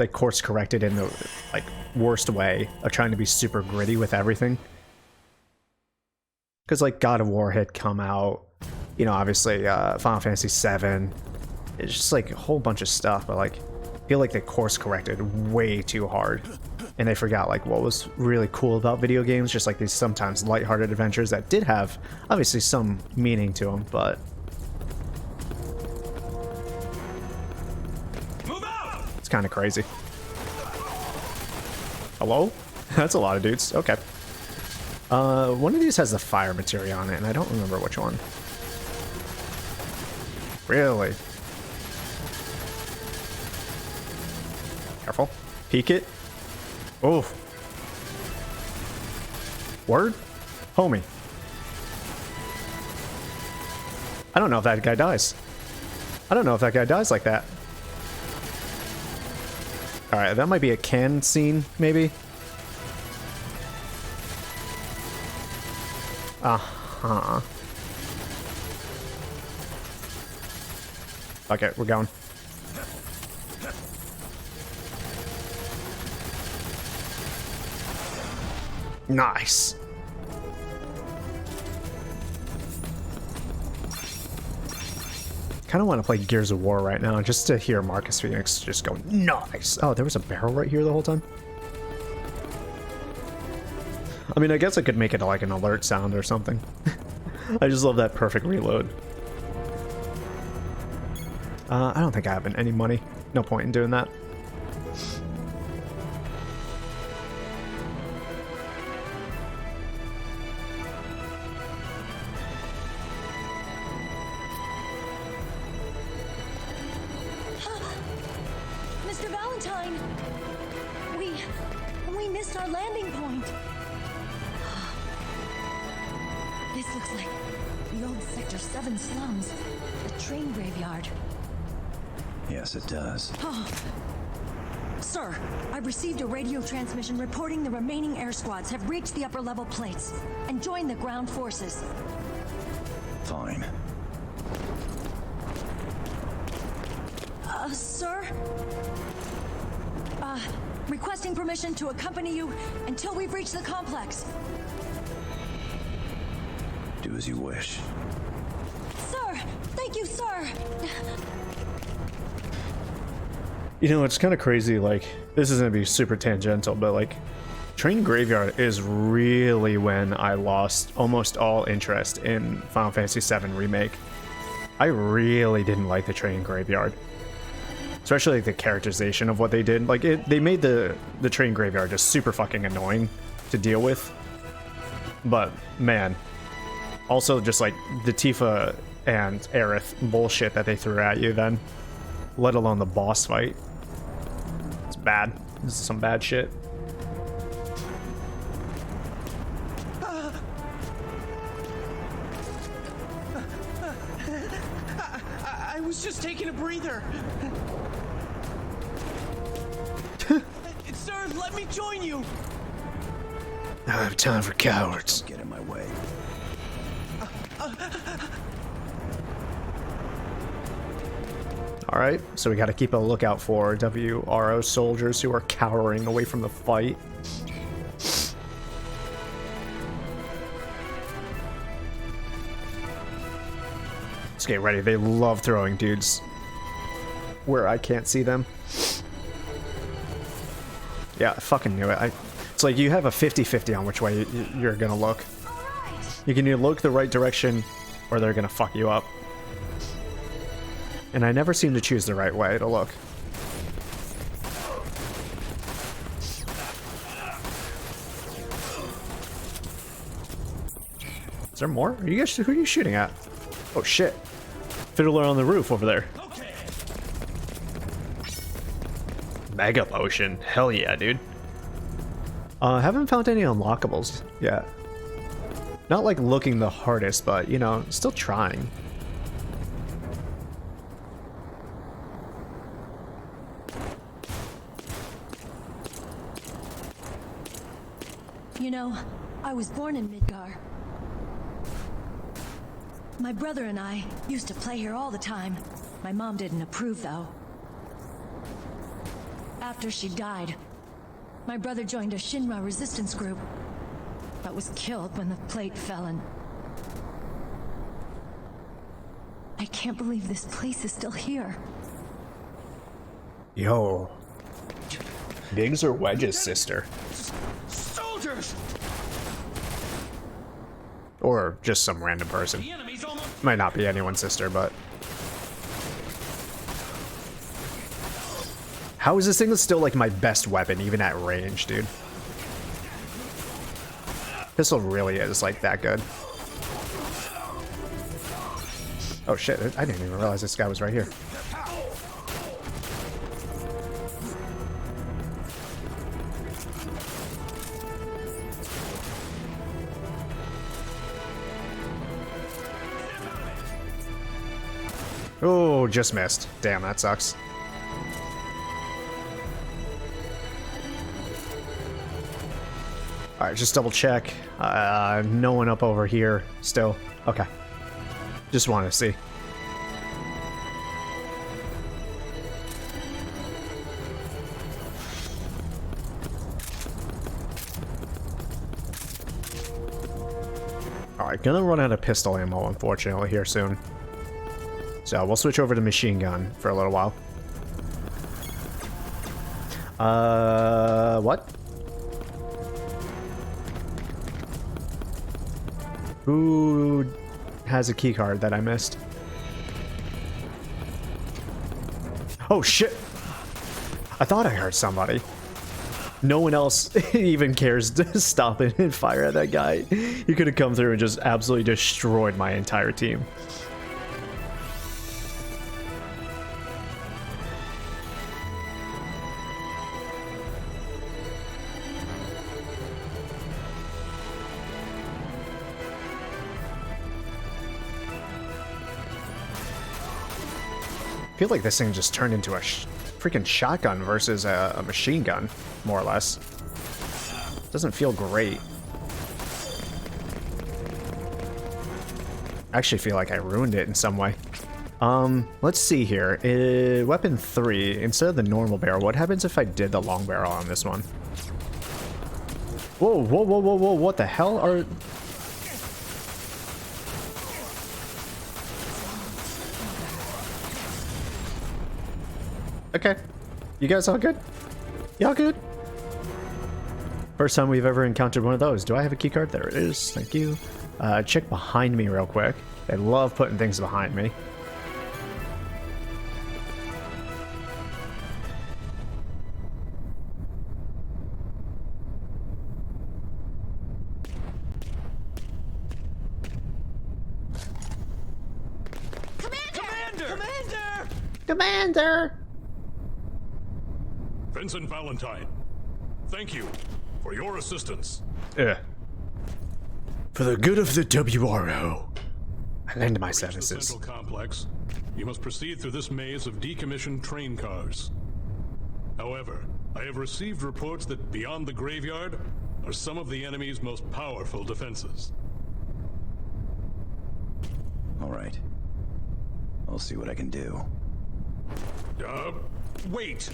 course corrected in the like worst way of trying to be super gritty with everything. Because like God of War had come out, you know, obviously Final Fantasy VII. It's just like a whole bunch of stuff, but like I feel like they course corrected way too hard, and they forgot like what was really cool about video games, just like these sometimes lighthearted adventures that did have obviously some meaning to them, but it's kind of crazy. Hello? That's a lot of dudes. Okay. One of these has the fire material on it, and I don't remember which one. Really? Careful. Peek it. Oh. Word? Homie. I don't know if that guy dies. I don't know if that guy dies like that. Alright, that might be a can scene, maybe. Uh-huh. Okay, we're going. Nice. kind of want to play Gears of War right now just to hear Marcus Phoenix just go nice. Oh, there was a barrel right here the whole time. I mean, I guess I could make it like an alert sound or something. I just love that perfect reload. I don't think I have any money. No point in doing that. Mr. Valentine! We missed our landing point. This looks like the old Sector 7 slums. A train graveyard. Yes, it does. Oh. Sir, I received a radio transmission reporting the remaining air squads have reached the upper level plates and joined the ground forces. Fine. Sir? Requesting permission to accompany you until we've reached the complex. Do as you wish. Sir! Thank you, sir! You know, it's kind of crazy, like, this is going to be super tangential, but like, Train Graveyard is really when I lost almost all interest in Final Fantasy VII Remake. I really didn't like the Train Graveyard. Especially like, the characterization of what they did. Like, they made the Train Graveyard just super fucking annoying to deal with. But, man. Also, just like, the Tifa and Aerith bullshit that they threw at you then. Let alone the boss fight. It's bad. This is some bad shit. I was just taking a breather. Sir, let me join you. I don't have time for cowards. Don't get in my way. Alright, so we gotta keep a lookout for WRO soldiers who are cowering away from the fight. Let's get ready. They love throwing dudes where I can't see them. Yeah, I fucking knew it. It's like you have a 50-50 on which way you're gonna look. You can either look the right direction or they're gonna fuck you up. And I never seem to choose the right way to look. Is there more? Are you guys, who are you shooting at? Oh shit. Fiddler on the roof over there. Mega potion. Hell yeah, dude. Haven't found any unlockables yet. Not like looking the hardest, but you know, still trying. You know, I was born in Midgar. My brother and I used to play here all the time. My mom didn't approve, though. After she died, my brother joined a Shinra resistance group, but was killed when the plate fell in. I can't believe this place is still here. Yo. Biggs or Wedge's sister? Soldiers! Or just some random person. Might not be anyone's sister, but... How is this thing still like my best weapon, even at range, dude? Pistol really is like that good. Oh shit, I didn't even realize this guy was right here. Oh, just missed. Damn, that sucks. Alright, just double check. No one up over here still. Okay. Just wanted to see. Alright, gonna run out of pistol ammo, unfortunately, here soon. So we'll switch over to machine gun for a little while. What? Who has a key card that I missed? Oh shit! I thought I heard somebody. No one else even cares to stop it and fire at that guy. He could have come through and just absolutely destroyed my entire team. I feel like this thing just turned into a freaking shotgun versus a machine gun, more or less. Doesn't feel great. I actually feel like I ruined it in some way. Let's see here. Weapon 3, instead of the normal barrel, what happens if I did the long barrel on this one? Whoa, whoa, whoa, whoa, whoa, what the hell are... Okay. You guys all good? Y'all good? First time we've ever encountered one of those. Do I have a key card? There it is. Thank you. Check behind me real quick. I love putting things behind me. Commander! Vincent Valentine, thank you for your assistance. For the good of the WRO, I lend my To reach the services. central complex, you must proceed through this maze of decommissioned train cars. However, I have received reports that beyond the graveyard are some of the enemy's most powerful defenses. All right. I'll see what I can do. Wait!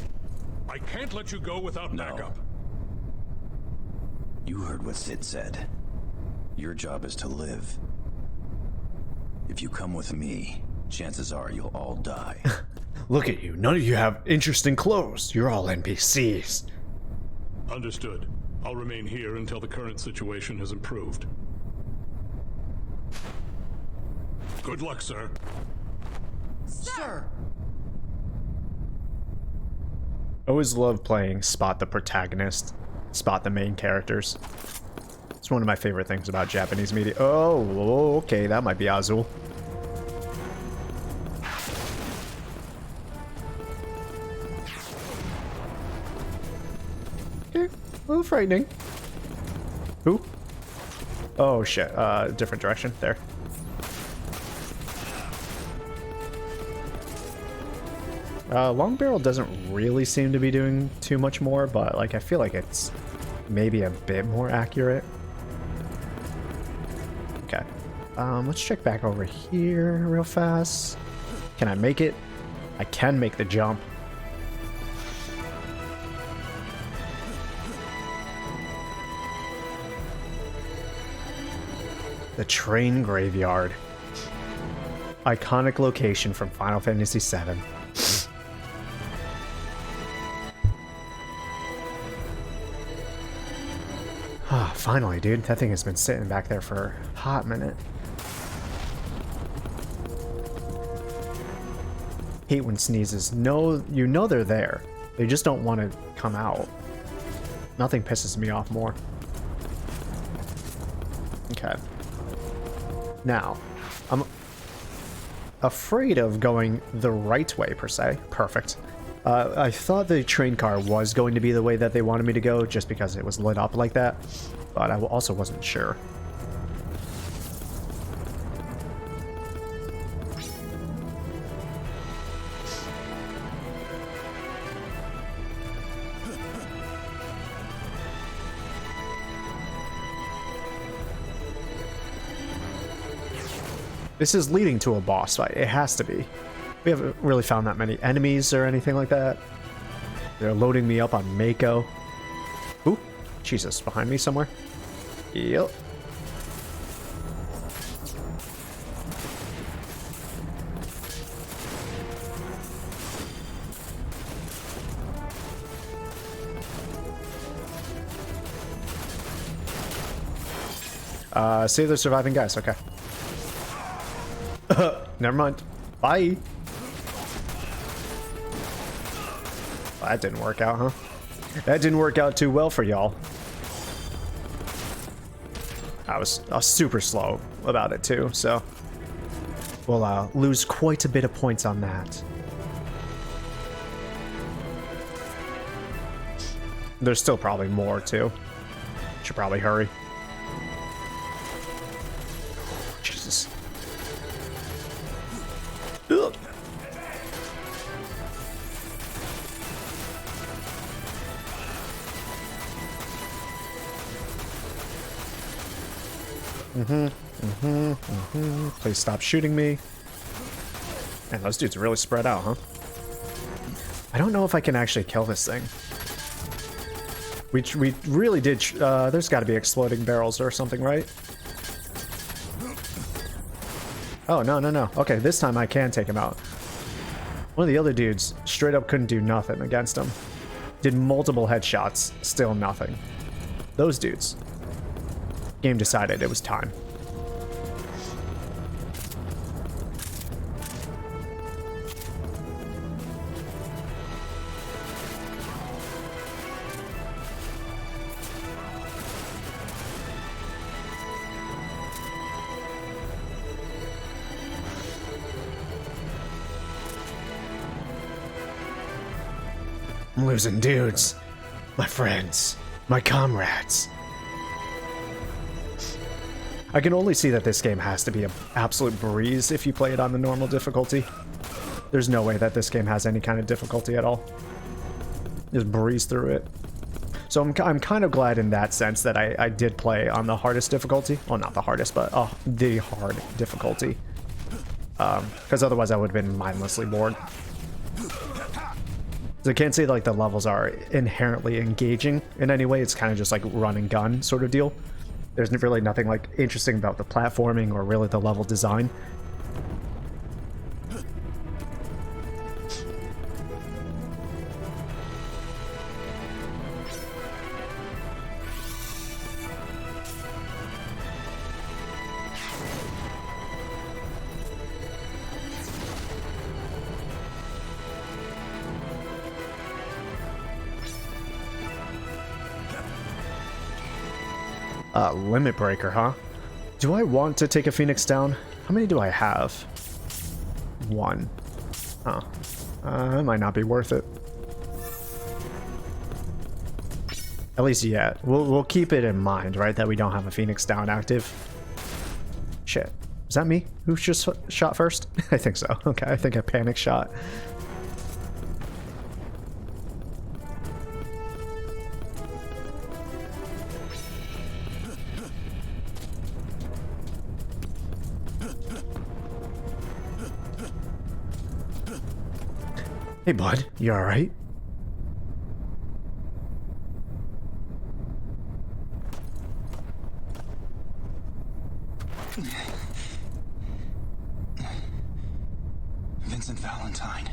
I can't let you go without backup. You heard what Sid said. Your job is to live. If you come with me, chances are you'll all die. Look at you. None of you have interesting clothes. You're all NPCs. Understood. I'll remain here until the current situation has improved. Good luck, sir. Sir! I always love playing Spot the Protagonist, Spot the main characters. It's one of my favorite things about Japanese media. Oh, okay, that might be Azul. Okay, a little frightening. Who? Oh shit, different direction, there. Long barrel doesn't really seem to be doing too much more, but like I feel like it's maybe a bit more accurate. Okay, let's check back over here real fast. Can I make it? I can make the jump. The train graveyard. Iconic location from Final Fantasy VII. Ah, finally, dude. That thing has been sitting back there for a hot minute. Hate when sneezes. No, you know they're there. They just don't want to come out. Nothing pisses me off more. Okay. Now, I'm afraid of going the right way, per se. Perfect. I thought the train car was going to be the way that they wanted me to go, just because it was lit up like that, but I also wasn't sure. This is leading to a boss fight. It has to be. We haven't really found that many enemies or anything like that. They're loading me up on Mako. Ooh, Jesus, behind me somewhere. Yep. Save the surviving guys. Okay. Never mind. Bye. That didn't work out, huh? That didn't work out too well for y'all. I was super slow about it too, so we'll lose quite a bit of points on that. There's still probably more too. Should probably hurry. Jesus. Ugh. Please stop shooting me. Man, those dudes are really spread out, huh? I don't know if I can actually kill this thing. We really did. There's got to be exploding barrels or something, right? Oh, no, no, no. Okay, this time I can take him out. One of the other dudes straight up couldn't do nothing against him. Did multiple headshots, still nothing. Those dudes. Game decided it was time. I'm losing dudes. My friends. My comrades. I can only see that this game has to be an absolute breeze if you play it on the normal difficulty. There's no way that this game has any kind of difficulty at all. Just breeze through it. So I'm kind of glad in that sense that I did play on the hardest difficulty. Well, not the hardest, but the hard difficulty. Because otherwise I would have been mindlessly bored. So I can't say like the levels are inherently engaging in any way. It's kind of just like run and gun sort of deal. There's really nothing like interesting about the platforming or really the level design. Limit breaker, huh? Do I want to take a Phoenix down? How many do I have? 1. Huh. That might not be worth it. At least yet. We'll keep it in mind, right? That we don't have a Phoenix down active. Shit. Is that me? Who just shot first? I think so. Okay, I think I panic shot. Hey, bud, you alright? Vincent Valentine.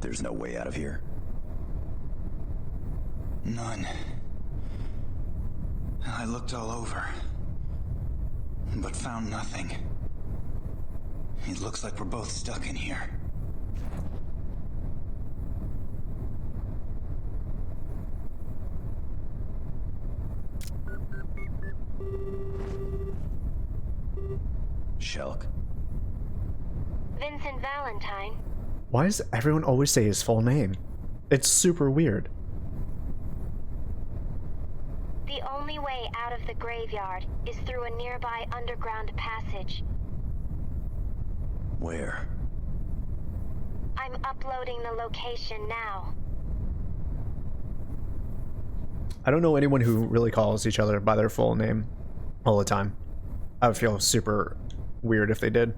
There's no way out of here. None. I looked all over, but found nothing. It looks like we're both stuck in here. Shelk? Vincent Valentine. Why does everyone always say his full name? It's super weird. The only way out of the graveyard is through a nearby underground passage. Where? I'm uploading the location now. I don't know anyone who really calls each other by their full name all the time. I would feel super weird if they did.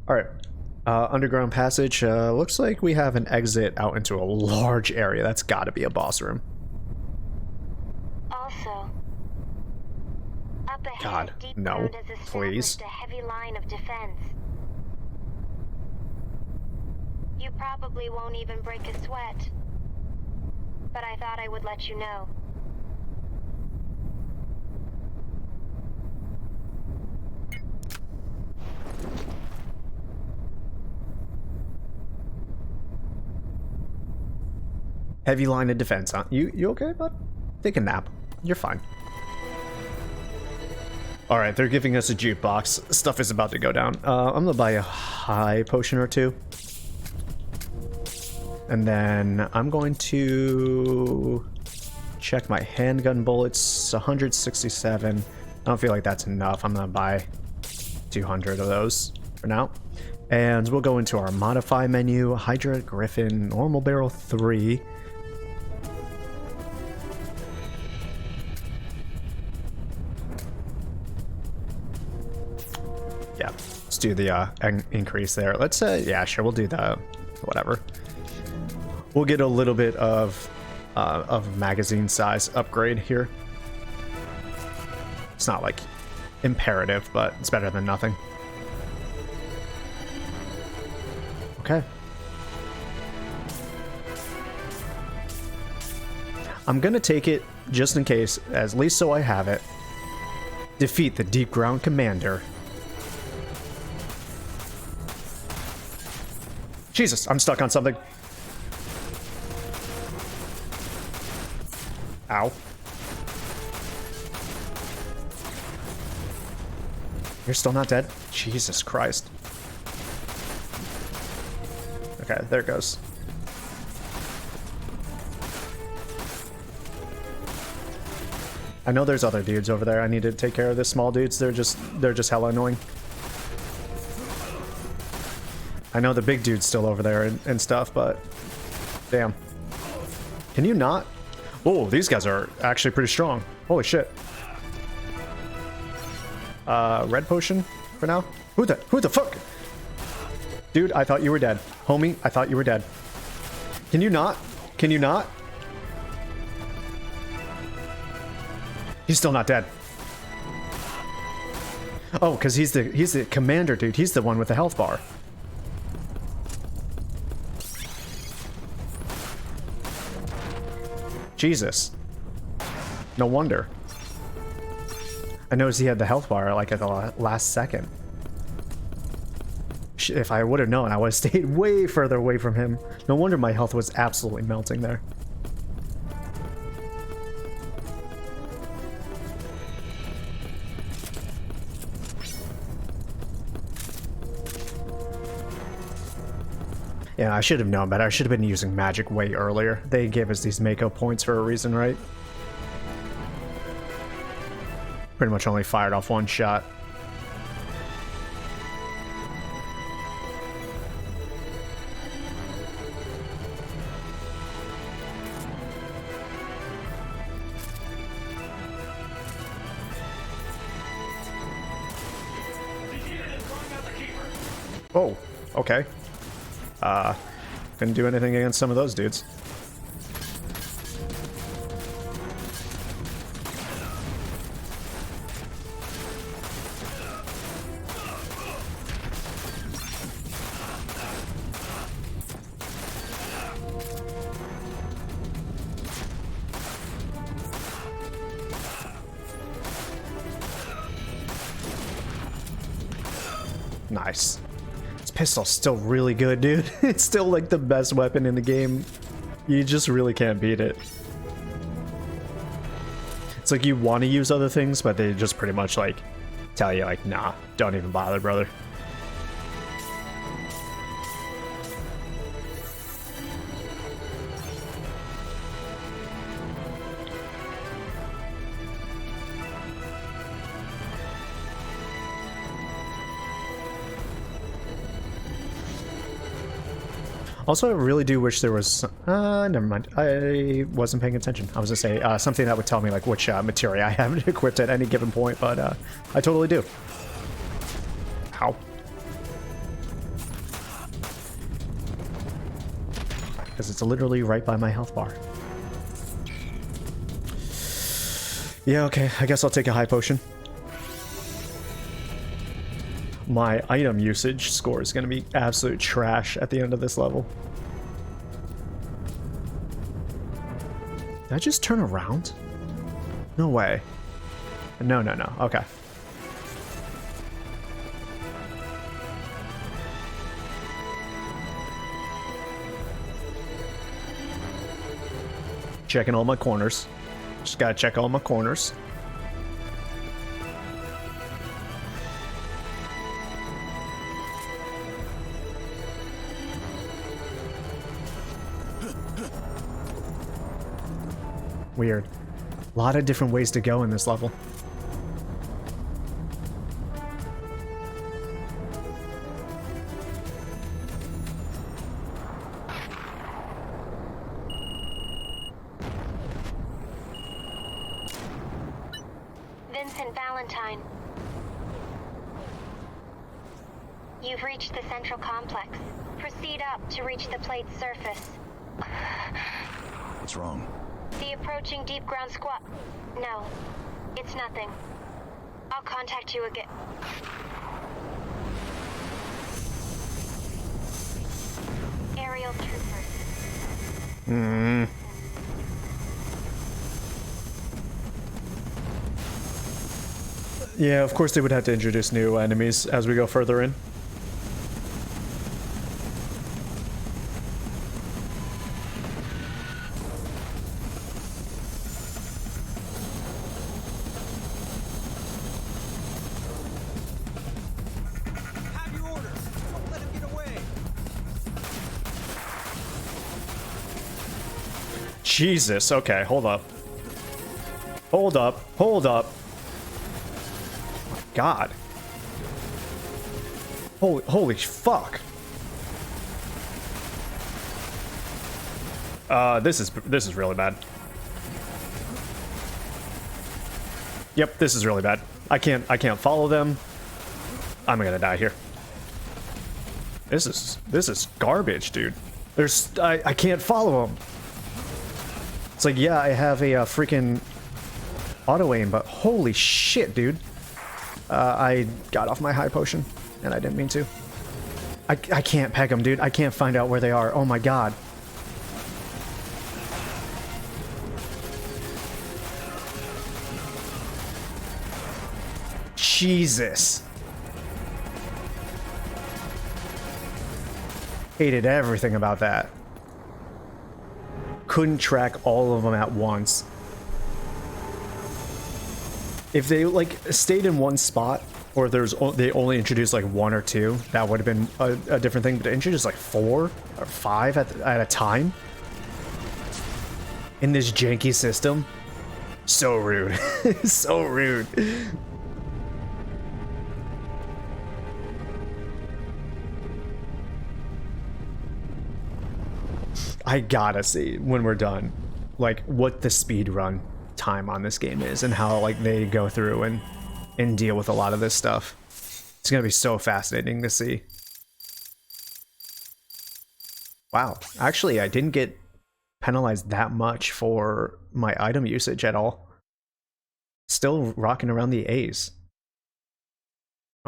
Alright. Underground passage. Looks like we have an exit out into a large area. That's gotta be a boss room. Also, up ahead, God, Deep no, Road has please. established a heavy line of defense. You probably won't even break a sweat. But I thought I would let you know. Heavy line of defense, huh? You okay, bud? Take a nap. You're fine. Alright, they're giving us a jukebox. Stuff is about to go down. I'm gonna buy a high potion or two. And then I'm going to check my handgun bullets. 167. I don't feel like that's enough. I'm gonna buy 200 of those for now. And we'll go into our modify menu. Hydra Griffin, normal barrel 3. Yeah, let's do the increase there. Let's yeah, sure, we'll do the whatever. We'll get a little bit of magazine size upgrade here. It's not like imperative, but it's better than nothing. Okay. I'm gonna take it just in case, at least so I have it. Defeat the Deep Ground Commander. Jesus, I'm stuck on something. Ow. You're still not dead? Jesus Christ. Okay, there it goes. I know there's other dudes over there. I need to take care of the small dudes. They're just hella annoying. I know the big dude's still over there and stuff, but damn. Can you not? Oh, these guys are actually pretty strong. Holy shit. Red potion for now. Who the fuck? Dude, I thought you were dead. Homie, I thought you were dead. Can you not? Can you not? He's still not dead. Oh, because he's the commander dude. He's the one with the health bar. Jesus. No wonder. I noticed he had the health bar like at the last second. If I would have known, I would have stayed way further away from him. No wonder my health was absolutely melting there. Yeah, I should have known better. I should have been using magic way earlier. They gave us these Mako points for a reason, right? Pretty much only fired off one shot. Oh, okay. Couldn't do anything against some of those dudes. Nice. Pistol's still really good, dude. It's still like the best weapon in the game. You just really can't beat it. It's like you want to use other things, but they just pretty much like tell you like, nah, don't even bother, brother. Also, I really do wish there was... never mind. I wasn't paying attention. I was gonna say something that would tell me like which materia I have equipped at any given point, but I totally do. Ow. Because it's literally right by my health bar. Yeah, okay. I guess I'll take a high potion. my item usage score is going to be absolute trash at the end of this level. Did I just turn around? No way. No, no, no. Okay. Checking all my corners. Just gotta check all my corners. Weird. A lot of different ways to go in this level. Vincent Valentine. You've reached the central complex. Proceed up to reach the plate's surface. What's wrong? The approaching deep ground squat. No, it's nothing. I'll contact you again. Aerial troopers. Yeah, of course they would have to introduce new enemies as we go further in. Have your orders. Don't let him get away. Jesus, okay, hold up. Hold up, hold up. God. Holy fuck. This is really bad. Yep, this is really bad. I can't follow them. I'm gonna die here. This is garbage, dude. I can't follow them. It's like, yeah, I have a freaking auto aim, but holy shit, dude. I got off my high potion, and I didn't mean to. I can't peg them, dude. I can't find out where they are. Oh my god. Jesus. Hated everything about that. Couldn't track all of them at once. If they like stayed in one spot, or they only introduced like one or two, that would have been a different thing. But to introduce like 4 or 5 at a time in this janky system, so rude. So rude. I gotta see when we're done, like what the speed run time on this game is and how like they go through and deal with a lot of this stuff. It's gonna be so fascinating to see. Wow, actually I didn't get penalized that much for my item usage at all. Still rocking around the A's.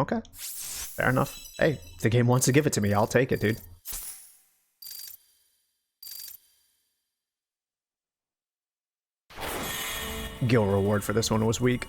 Okay, fair enough. Hey, if the game wants to give it to me, I'll take it, dude. Gil reward for this one was weak.